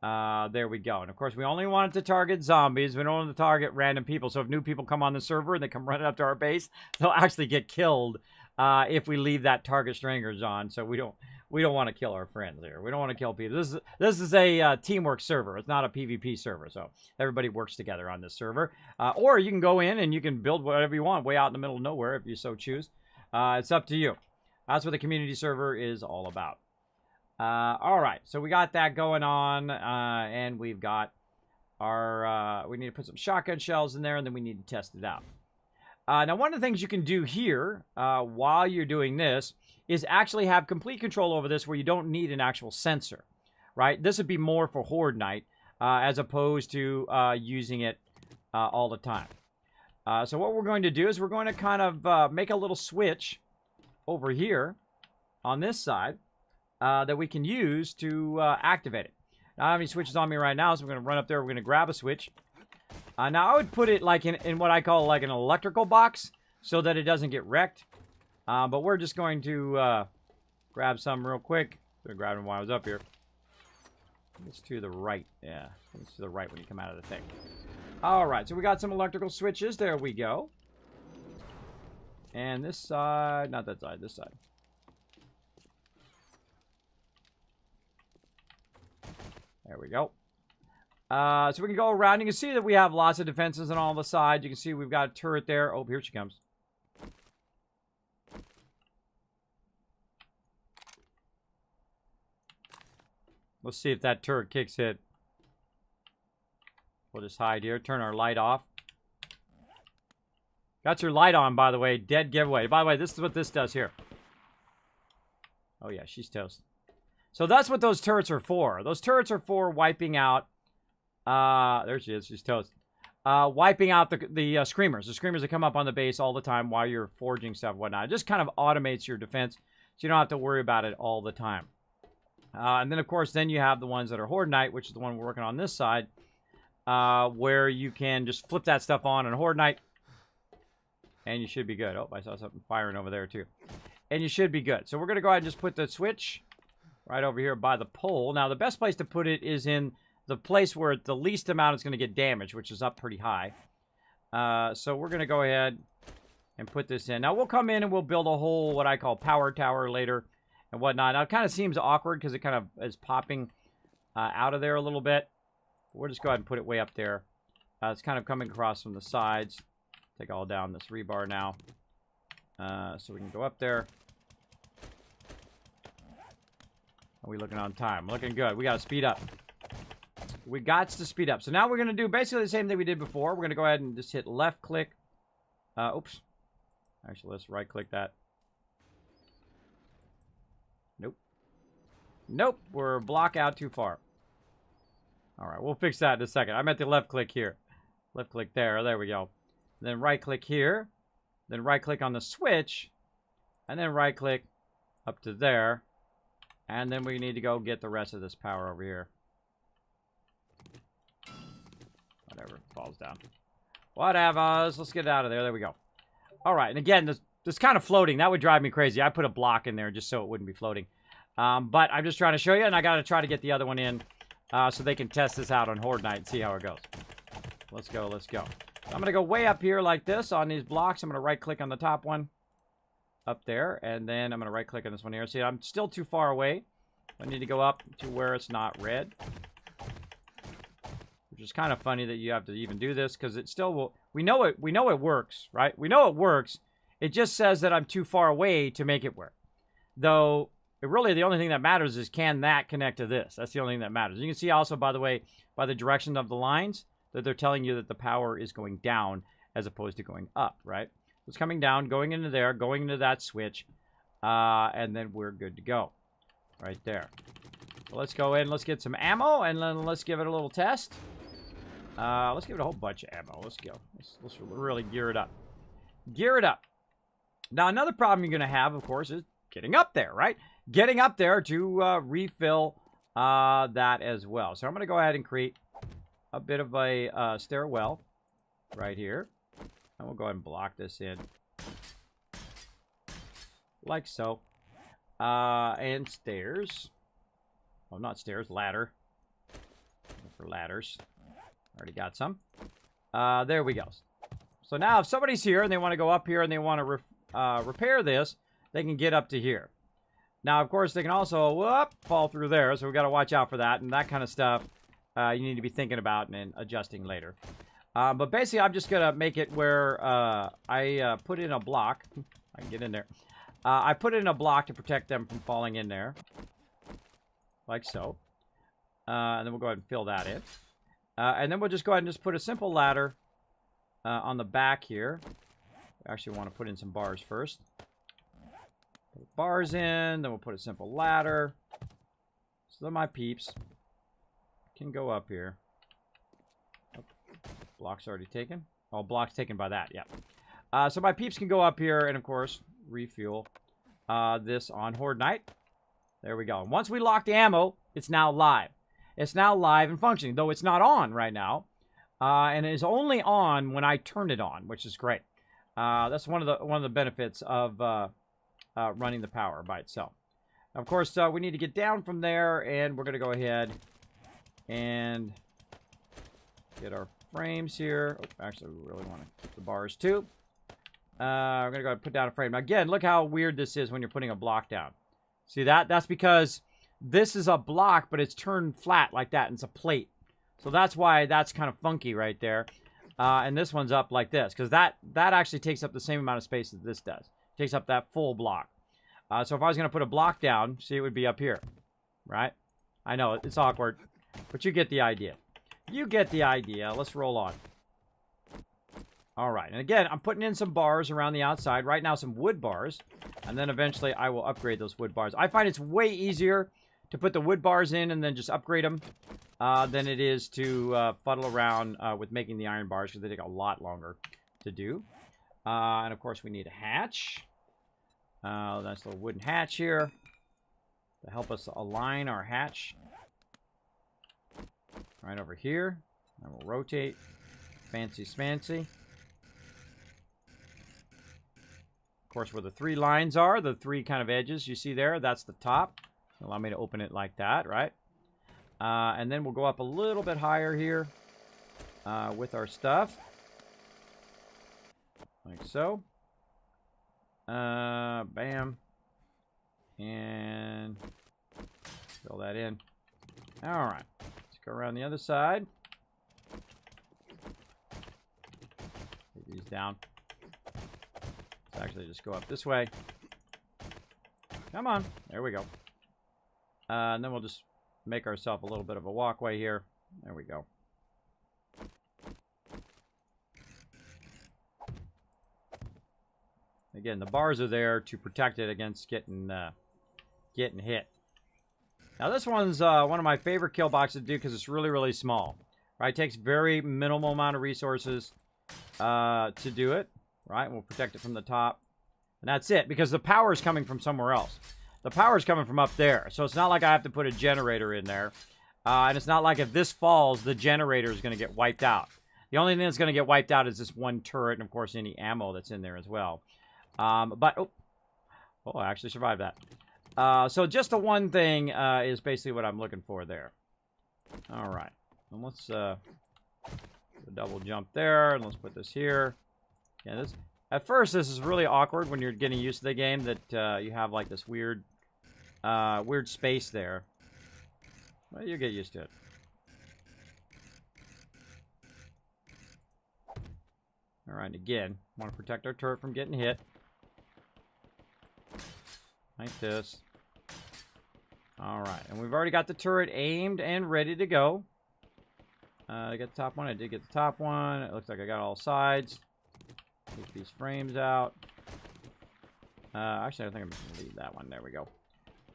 There we go. And, of course, we only want it to target zombies. We don't want it to target random people. So if new people come on the server and they come running up to our base, they'll actually get killed if we leave that target strangers on. So we don't want to kill our friends here. We don't want to kill people. This is a teamwork server. It's not a PvP server. So everybody works together on this server. Or you can go in and you can build whatever you want way out in the middle of nowhere if you so choose. It's up to you. That's what the community server is all about. All right, so we got that going on, and we've got our, we need to put some shotgun shells in there, and then we need to test it out. Now, one of the things you can do here, while you're doing this, is actually have complete control over this where you don't need an actual sensor, right? This would be more for Horde Night, as opposed to using it all the time. So what we're going to do is we're going to kind of make a little switch over here on this side. That we can use to activate it. Now, I have any switches on me right now, so we're going to run up there. We're going to grab a switch. Now, I would put it like in what I call like an electrical box so that it doesn't get wrecked. But we're just going to grab some real quick. I'm going to grab them while I was up here. It's to the right. Yeah, it's to the right when you come out of the thing. All right, so we got some electrical switches. There we go. And this side, not that side, this side. There we go. So we can go around. You can see that we have lots of defenses on all the sides. You can see we've got a turret there. Oh, here she comes. Let's see if that turret kicks in. We'll just hide here. Turn our light off. Got your light on, by the way. Dead giveaway. By the way, this is what this does here. Oh, yeah, she's toast. So that's what those turrets are for. Those turrets are for wiping out... there she is. She's toast. Wiping out the screamers. The screamers that come up on the base all the time while you're forging stuff and whatnot. It just kind of automates your defense, so you don't have to worry about it all the time. And then, of course, then you have the ones that are Horde Night, which is the one we're working on this side, where you can just flip that stuff on Horde Night, and you should be good. Oh, I saw something firing over there, too. And you should be good. So we're going to go ahead and just put the switch right over here by the pole. Now, the best place to put it is in the place where the least amount is going to get damaged, which is up pretty high. So we're going to go ahead and put this in. Now, we'll come in and we'll build a whole, what I call, power tower later and whatnot. Now, it kind of seems awkward because it kind of is popping out of there a little bit. We'll just go ahead and put it way up there. It's kind of coming across from the sides. Take all down this rebar now. So we can go up there. Are we looking on time? Looking good. We got to speed up. We got to speed up. So now we're going to do basically the same thing we did before. We're going to go ahead and just hit left click. Oops. Actually, let's right click that. Nope. Nope. We're a block out too far. All right. We'll fix that in a second. I meant the left click here. Left click there. There we go. Then right click here. Then right click on the switch. And then right click up to there. And then we need to go get the rest of this power over here. Whatever. Falls down. Whatever. Let's get it out of there. There we go. All right. And again, this kind of floating. That would drive me crazy. I put a block in there just so it wouldn't be floating. But I'm just trying to show you. And I got to try to get the other one in so they can test this out on Horde Night and see how it goes. Let's go. Let's go. So I'm going to go way up here like this on these blocks. I'm going to right click on the top one. Up there. And then I'm going to right click on this one here. See, I'm still too far away. I need to go up to where it's not red. Which is kind of funny that you have to even do this because it still will. We know it works, right? We know it works. It just says that I'm too far away to make it work. Though, really the only thing that matters is can that connect to this? That's the only thing that matters. You can see also, by the way, by the direction of the lines, that they're telling you that the power is going down as opposed to going up, right? It's coming down, going into there, going into that switch, and then we're good to go. Right there. So let's go in, let's get some ammo, and then let's give it a little test. Let's give it a whole bunch of ammo. Let's go. Let's really gear it up. Gear it up. Now, another problem you're going to have, of course, is getting up there, right? Getting up there to refill that as well. So I'm going to go ahead and create a bit of a stairwell right here. And we'll go ahead and block this in. Like so. And stairs. Oh, not stairs. Ladder. For ladders. Already got some. There we go. So now if somebody's here and they want to go up here and they want to repair this, they can get up to here. Now, of course, they can also fall through there. So we've got to watch out for that. And that kind of stuff you need to be thinking about and adjusting later. But basically, I'm just going to make it where I put in a block. I can get in there. I put in a block to protect them from falling in there. Like so. And then we'll go ahead and fill that in. And then we'll just go ahead and just put a simple ladder on the back here. We actually want to put in some bars first. Put bars in. Then we'll put a simple ladder. So that my peeps can go up here. Block's already taken. Oh, block's taken by that, yeah. So my peeps can go up here and, of course, refuel this on Horde Night. There we go. And once we lock the ammo, it's now live. It's now live and functioning, though it's not on right now. And it is only on when I turn it on, which is great. That's one of the benefits of running the power by itself. Of course, we need to get down from there, and we're going to go ahead and get our frames here. Oh, actually, we really want to keep the bars too. We're going to go ahead and put down a frame. Now, again, look how weird this is when you're putting a block down. See that? That's because this is a block, but it's turned flat like that, and it's a plate. So that's why that's kind of funky right there. And this one's up like this, because that actually takes up the same amount of space that this does. It takes up that full block. So if I was going to put a block down, see, it would be up here, right? I know, it's awkward, but you get the idea. You get the idea. Let's roll on. All right. And again, I'm putting in some bars around the outside. Right now, some wood bars. And then eventually, I will upgrade those wood bars. I find it's way easier to put the wood bars in and then just upgrade them than it is to fuddle around with making the iron bars because they take a lot longer to do. And, of course, we need a hatch. Nice little wooden hatch here to help us align our hatch. Right over here. And we'll rotate. Fancy smancy. Of course, where the three lines are, the three kind of edges you see there, that's the top. Allow me to open it like that, right? And then we'll go up a little bit higher here with our stuff. Like so. Bam. And fill that in. Alright. Let's go around the other side. Take these down. Let's actually just go up this way. Come on. There we go. And then we'll just make ourselves a little bit of a walkway here. There we go. Again, the bars are there to protect it against getting hit. Now this one's one of my favorite kill boxes to do because it's really, really small. Right, it takes very minimal amount of resources to do it. Right, we'll protect it from the top. And that's it, because the power is coming from somewhere else. The power is coming from up there. So it's not like I have to put a generator in there. And it's not like if this falls, the generator is going to get wiped out. The only thing that's going to get wiped out is this one turret and, of course, any ammo that's in there as well. Oh, I actually survived that. So just the one thing is basically what I'm looking for there. All right. And let's double jump there, and let's put this here. Yeah, this... At first, this is really awkward when you're getting used to the game that you have like this weird space there. Well, you get used to it. All right, again, want to protect our turret from getting hit. Like this. All right, and we've already got the turret aimed and ready to go. I got the top one. I did get the top one. It looks like I got all sides. Take these frames out. Actually, I think I'm just going to leave that one. There we go.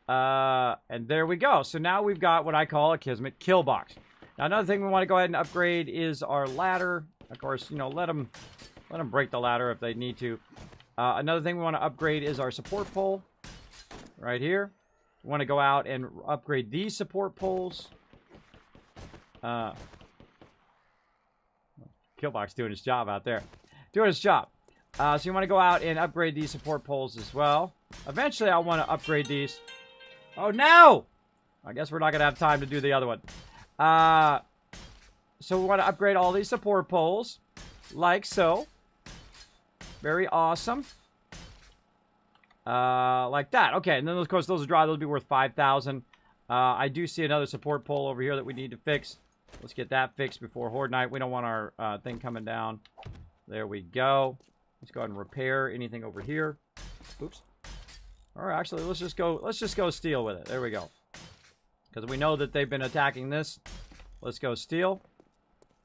And there we go. So now we've got what I call a Kismet kill box. Now, another thing we want to go ahead and upgrade is our ladder. Of course, you know, let them break the ladder if they need to. Another thing we want to upgrade is our support pole. Right here. We want to go out and upgrade these support poles. Killbox doing his job out there. Doing his job. So you want to go out and upgrade these support poles as well. Eventually, I want to upgrade these. Oh, no! I guess we're not going to have time to do the other one. So we want to upgrade all these support poles. Like so. Very awesome. Like that. Okay, and then, of course, those will dry. Those will be worth 5,000. I do see another support pole over here that we need to fix. Let's get that fixed before Horde Night. We don't want our thing coming down. There we go. Let's go ahead and repair anything over here. Oops. All right, actually, let's just go steel with it. There we go. Because we know that they've been attacking this. Let's go steel.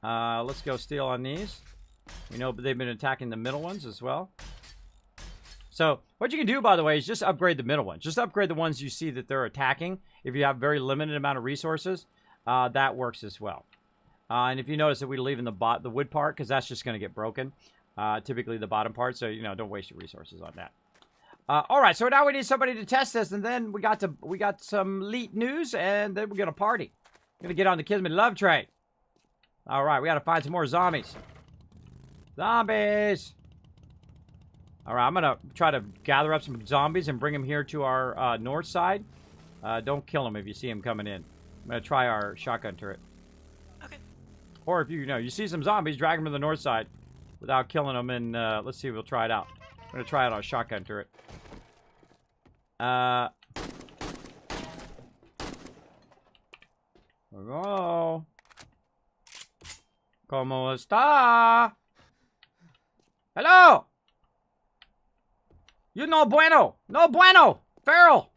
Let's go steel on these. We know they've been attacking the middle ones as well. So what you can do, by the way, is just upgrade the middle ones. Just upgrade the ones you see that they're attacking. If you have very limited amount of resources, that works as well. And if you notice that we're leaving the wood part, because that's just going to get broken. Typically the bottom part, so, you know, don't waste your resources on that. All right, so now we need somebody to test this, and then we got some elite news, and then we're going to party. We're going to get on the Kismet love train. All right, we got to find some more zombies. Zombies! All right, I'm going to try to gather up some zombies and bring them here to our north side. Don't kill them if you see them coming in. I'm going to try our shotgun turret. Okay. Or if you see some zombies, drag them to the north side without killing them, and let's see if we'll try it out. I'm going to try out our shotgun turret. Hello. ¿Cómo está? Hello. You no bueno. No bueno. Feral.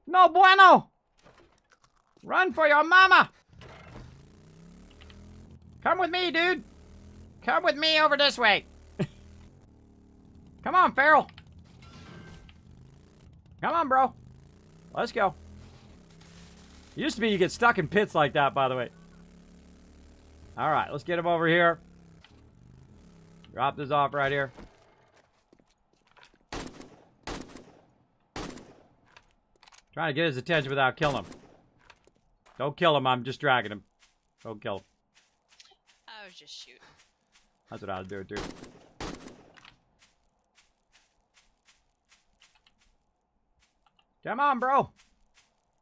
No bueno. Run for your mama. Come with me, dude. Come with me over this way. Come on, Feral. Come on, bro. Let's go. It used to be you get stuck in pits like that, by the way. Alright, let's get him over here. Drop this off right here. Trying to get his attention without killing him. Don't kill him, I'm just dragging him. Don't kill him. I was just shooting. That's what I was doing, too. Come on, bro.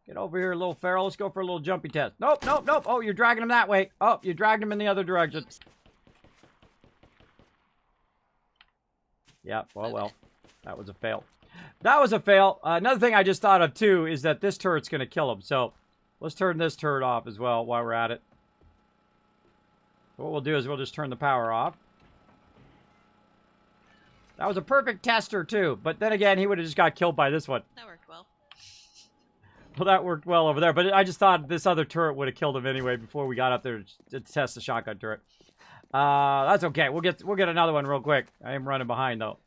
Get over here, little feral. Let's go for a little jumpy test. Nope, nope, nope. Oh, you're dragging him that way. Oh, you dragged him in the other direction. Oops. Yeah, well. That was a fail. That was a fail. Another thing I just thought of, too, is that this turret's going to kill him. So, let's turn this turret off as well while we're at it. What we'll do is we'll just turn the power off. That was a perfect tester, too. But then again, he would have just got killed by this one. That worked well. Well, that worked well over there. But I just thought this other turret would have killed him anyway before we got up there to test the shotgun turret. That's okay. We'll get another one real quick. I am running behind, though.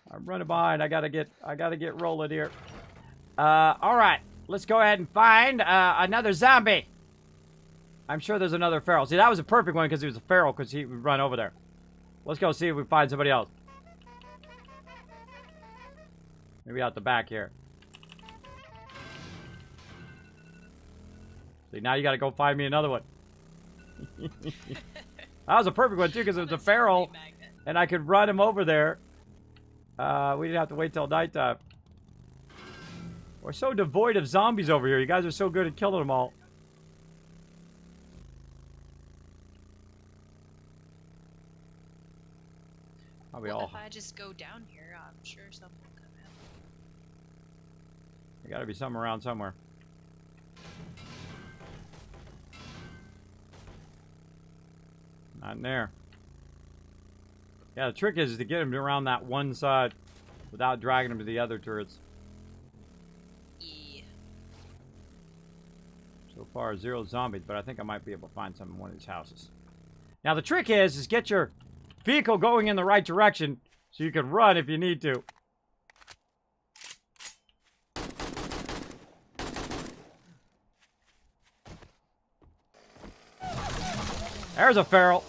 I'm running behind. I gotta get rolling here. All right. Let's go ahead and find another zombie. I'm sure there's another feral. See, that was a perfect one because he was a feral because he would run over there. Let's go see if we find somebody else. Maybe out the back here. See, now you gotta go find me another one. That was a perfect one, too, because it was a feral. And I could run him over there. We didn't have to wait till nighttime. We're so devoid of zombies over here. You guys are so good at killing them all. Well, if I just go down here, I'm sure someone will come out. There gotta be some around somewhere. Not in there. Yeah, the trick is to get him around that one side without dragging him to the other turrets. Yeah. So far, 0 zombies, but I think I might be able to find some in one of these houses. Now, the trick is get your vehicle going in the right direction so you can run if you need to. There's a feral.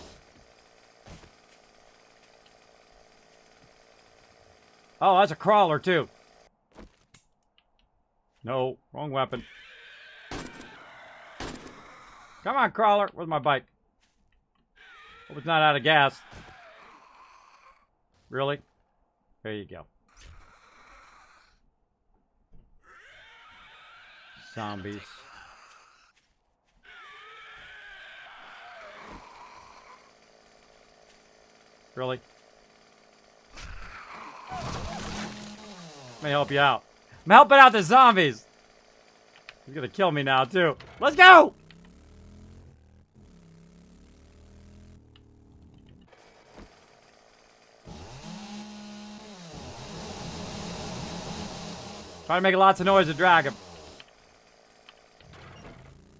Oh, that's a crawler, too. No, wrong weapon. Come on, crawler. Where's my bike? Hope it's not out of gas. Really? There you go. Zombies. Really? Let me help you out. I'm helping out the zombies. He's gonna kill me now, too. Let's go! Trying to make lots of noise to drag him.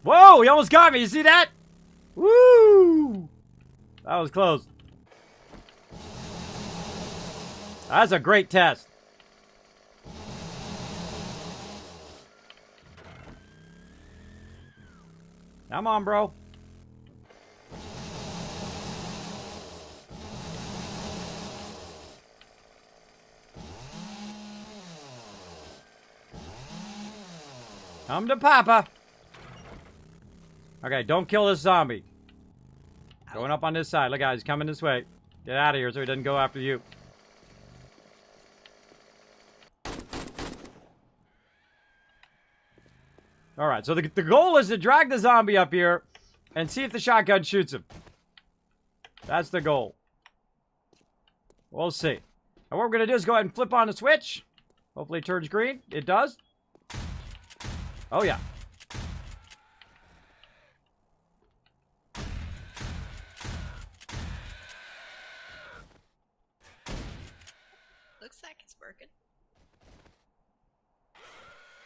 Whoa! He almost got me. You see that? Woo! That was close. That's a great test. Come on, bro. Come to Papa. Okay, don't kill this zombie. Going up on this side. Look, guys, coming this way. Get out of here so he doesn't go after you. Alright, so the goal is to drag the zombie up here and see if the shotgun shoots him. That's the goal. We'll see. And what we're going to do is go ahead and flip on the switch. Hopefully it turns green. It does. Oh, yeah. Looks like it's working.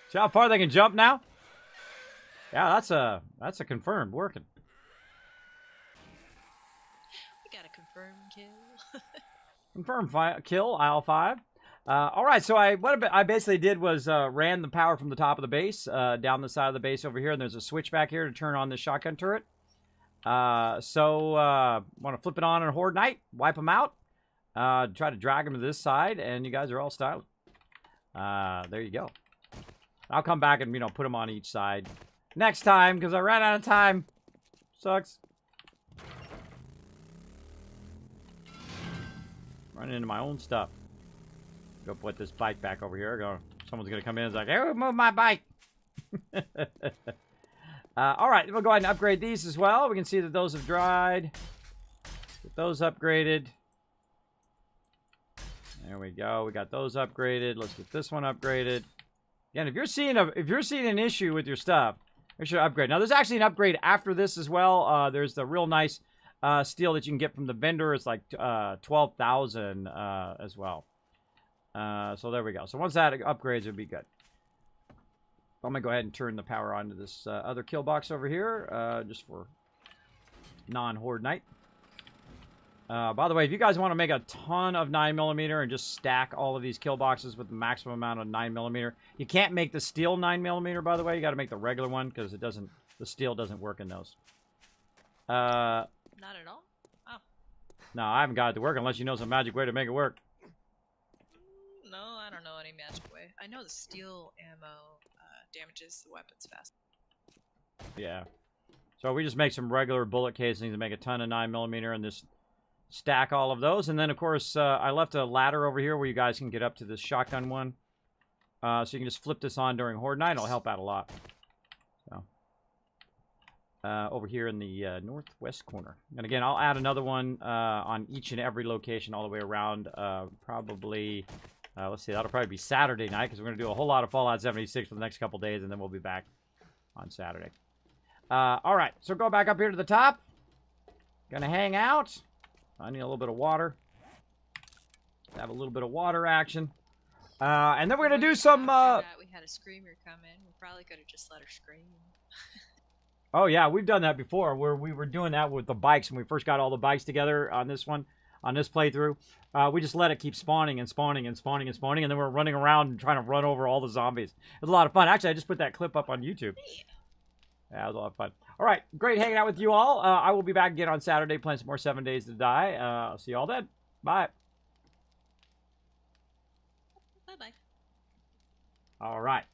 See how far they can jump now? Yeah, that's a confirmed working. We got a confirmed kill. Confirmed kill, aisle 5. All right, so what I basically did was ran the power from the top of the base down the side of the base over here, and there's a switch back here to turn on the shotgun turret. Want to flip it on Horde Night, wipe them out, try to drag them to this side, and you guys are all styling. There you go. I'll come back and put them on each side next time because I ran out of time. Sucks. Running into my own stuff. Go put this bike back over here. Someone's gonna come in and it's like, hey, move my bike. All right, we'll go ahead and upgrade these as well. We can see that those have dried. Get those upgraded. There we go. We got those upgraded. Let's get this one upgraded. Again, if you're seeing an issue with your stuff, make sure to upgrade. Now, there's actually an upgrade after this as well. There's the real nice steel that you can get from the vendor. It's like 12,000 as well. So there we go. So once that upgrades, it'll be good. I'm gonna go ahead and turn the power on to this other kill box over here, just for non-horde night. By the way, if you guys want to make a ton of 9mm and just stack all of these kill boxes with the maximum amount of 9mm, you can't make the steel 9mm, by the way. You got to make the regular one because it doesn't. The steel doesn't work in those. Not at all? Oh. No, I haven't got it to work unless you know some magic way to make it work. No, I don't know any magic way. I know the steel ammo damages the weapons fast. Yeah. So we just make some regular bullet casings and make a ton of 9mm and just stack all of those. And then, of course, I left a ladder over here where you guys can get up to this shotgun one. So you can just flip this on during Horde Night. It'll help out a lot. So, over here in the northwest corner. And again, I'll add another one on each and every location all the way around. Probably, let's see, that'll probably be Saturday night because we're going to do a whole lot of Fallout 76 for the next couple days, and then we'll be back on Saturday. All right, so go back up here to the top. Gonna hang out. I need a little bit of water. Have a little bit of water action. And then we're going to do some... we had a screamer come in. We probably could have just let her scream. Oh, yeah. We've done that before where we were doing that with the bikes when we first got all the bikes together on this one, on this playthrough. We just let it keep spawning and spawning and spawning and spawning, and then we're running around and trying to run over all the zombies. It was a lot of fun. Actually, I just put that clip up on YouTube. Yeah, it was a lot of fun. All right, great hanging out with you all. I will be back again on Saturday playing some more 7 Days to Die. I'll see you all then. Bye. Bye-bye. All right.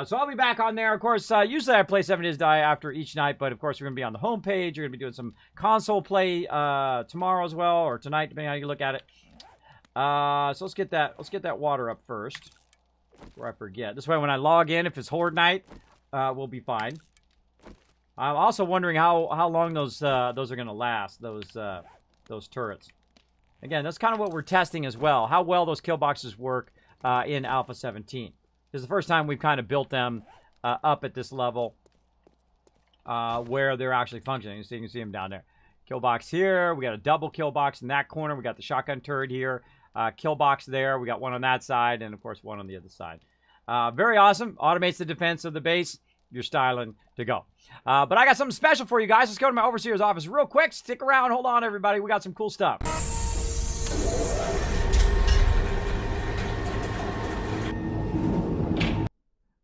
So I'll be back on there. Of course, usually I play 7 Days to Die after each night, but of course we're going to be on the homepage. You're going to be doing some console play tomorrow as well, or tonight, depending on how you look at it. So let's get that water up first before I forget. This way, when I log in, if it's Horde Night, we'll be fine. I'm also wondering how long those are going to last. Those turrets. Again, that's kind of what we're testing as well. How well those kill boxes work in Alpha 17. This is the first time we've kind of built them up at this level where they're actually functioning. So you can see them down there. Kill box here. We got a double kill box in that corner. We got the shotgun turret here. Kill box there. We got one on that side, and of course one on the other side. Very awesome. Automates the defense of the base. You're styling to go. But I got something special for you guys. Let's go to my overseer's office real quick. Stick around. Hold on, everybody. We got some cool stuff.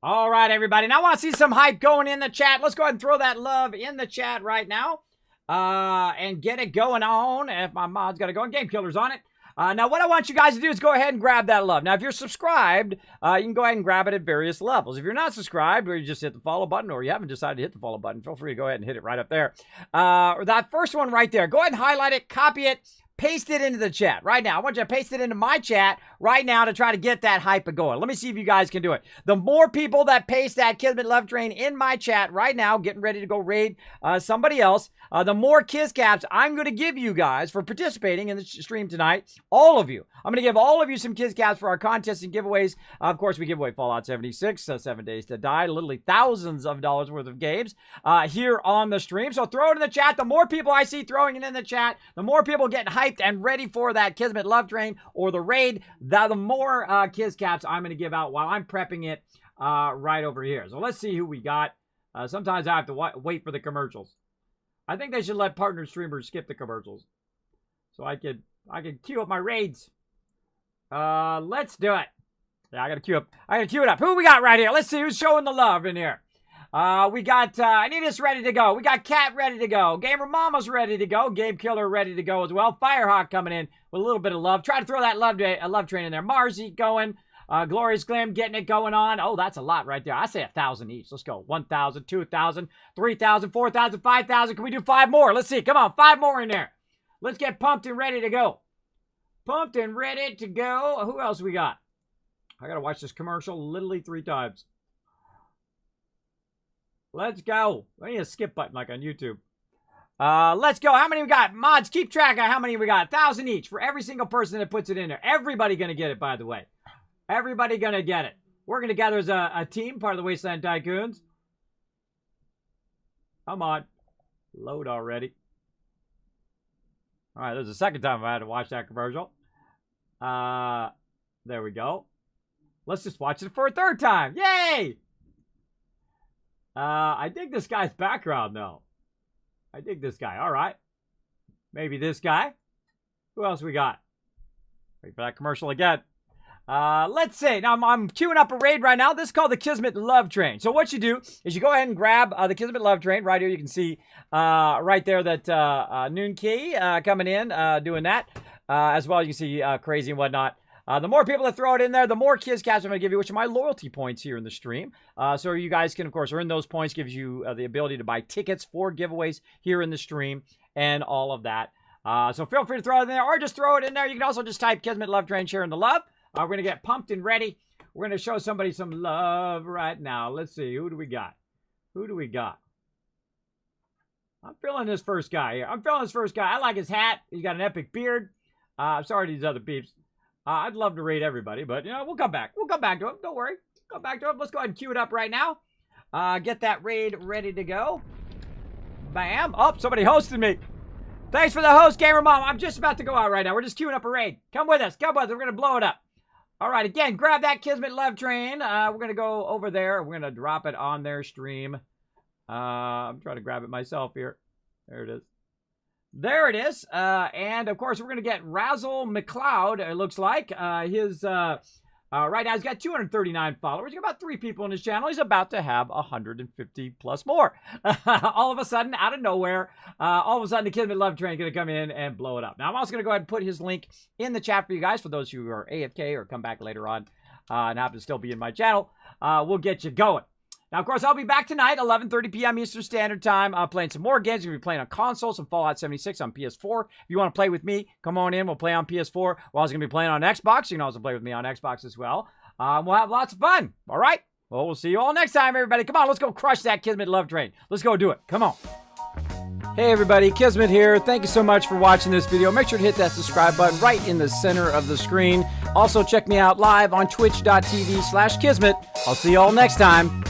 All right, everybody. Now I want to see some hype going in the chat. Let's go ahead and throw that love in the chat right now. And get it going on. If my mod's got to go, and Game Killer's on it. Now, what I want you guys to do is go ahead and grab that love. Now, if you're subscribed, you can go ahead and grab it at various levels. If you're not subscribed, or you just hit the follow button, or you haven't decided to hit the follow button, feel free to go ahead and hit it right up there. That first one right there, go ahead and highlight it, copy it, paste it into the chat right now. I want you to paste it into my chat right now to try to get that hype going. Let me see if you guys can do it. The more people that paste that Kismet Love Train in my chat right now, getting ready to go raid somebody else, the more Kiss Caps I'm going to give you guys for participating in the stream tonight. All of you. I'm going to give all of you some Kiss Caps for our contests and giveaways. Of course, we give away Fallout 76, 7 Days to Die, literally thousands of dollars worth of games here on the stream. So throw it in the chat. The more people I see throwing it in the chat, the more people getting hyped and ready for that Kismet Love Train or the raid, the more Kiss Caps I'm going to give out while I'm prepping it right over here. So let's see who we got. Sometimes I have to wait for the commercials. I think they should let partner streamers skip the commercials, so I could queue up my raids. Let's do it. Yeah, I gotta queue it up. Who we got right here? Let's see who's showing the love in here. We got Anita's ready to go. We got Cat ready to go. Gamer Mama's ready to go. Game Killer ready to go as well. Firehawk coming in with a little bit of love. Try to throw that love train in there. Marzi going. Glorious Glim getting it going on. Oh, that's a lot right there. I say 1,000 each. Let's go. 1,000, 2,000, 3,000, 4,000, 5,000. Can we do 5 more? Let's see. Come on. 5 more in there. Let's get pumped and ready to go. Pumped and ready to go. Who else we got? I got to watch this commercial literally 3 times. Let's go. I need a skip button like on YouTube. Let's go. How many we got? Mods, keep track of how many we got. 1,000 each for every single person that puts it in there. Everybody gonna get it, by the way. Everybody gonna get it. Working together as a team, part of the Wasteland Tycoons. Come on. Load already. All right, there's the second time I had to watch that commercial. There we go. Let's just watch it for a third time. Yay! I dig this guy's background, though. I dig this guy. All right. Maybe this guy. Who else we got? Wait for that commercial again. Let's see. Now, I'm queuing up a raid right now. This is called the Kismet Love Train. So what you do is you go ahead and grab the Kismet Love Train. Right here you can see right there that Noon Key coming in, doing that. As well, you can see Crazy and whatnot. The more people that throw it in there, the more Kiz Cats I'm going to give you, which are my loyalty points here in the stream. So you guys can, of course, earn those points, gives you the ability to buy tickets for giveaways here in the stream and all of that. So feel free to throw it in there or just throw it in there. You can also just type Kismet Love Train sharing the love. We're going to get pumped and ready. We're going to show somebody some love right now. Let's see. Who do we got? Who do we got? I'm feeling this first guy here. I'm feeling this first guy. I like his hat. He's got an epic beard. Sorry to these other peeps. I'd love to raid everybody, but, you know, we'll come back. We'll come back to him. Don't worry. Go back to him. Let's go ahead and queue it up right now. Get that raid ready to go. Bam. Oh, somebody hosted me. Thanks for the host, Gamer Mom. I'm just about to go out right now. We're just queuing up a raid. Come with us. Come with us. We're going to blow it up. All right. Again, grab that Kismet Love Train. We're going to go over there. We're going to drop it on their stream. I'm trying to grab it myself here. There it is. There it is. And, of course, we're going to get Razzle McLeod, it looks like. Right now, he's got 239 followers. He's got about 3 people on his channel. He's about to have 150 plus more. All of a sudden, out of nowhere, all of a sudden, the Kismet Love Train is going to come in and blow it up. Now, I'm also going to go ahead and put his link in the chat for you guys, for those who are AFK or come back later on and happen to still be in my channel. We'll get you going. Now, of course, I'll be back tonight, 11:30 p.m. Eastern Standard Time, playing some more games. We're going to be playing on console, some Fallout 76 on PS4. If you want to play with me, come on in. We'll play on PS4. We're also going to be playing on Xbox. You can also play with me on Xbox as well. We'll have lots of fun. All right? Well, we'll see you all next time, everybody. Come on, let's go crush that Kismet Love Train. Let's go do it. Come on. Hey, everybody. Kismet here. Thank you so much for watching this video. Make sure to hit that subscribe button right in the center of the screen. Also, check me out live on twitch.tv/Kismet. I'll see you all next time.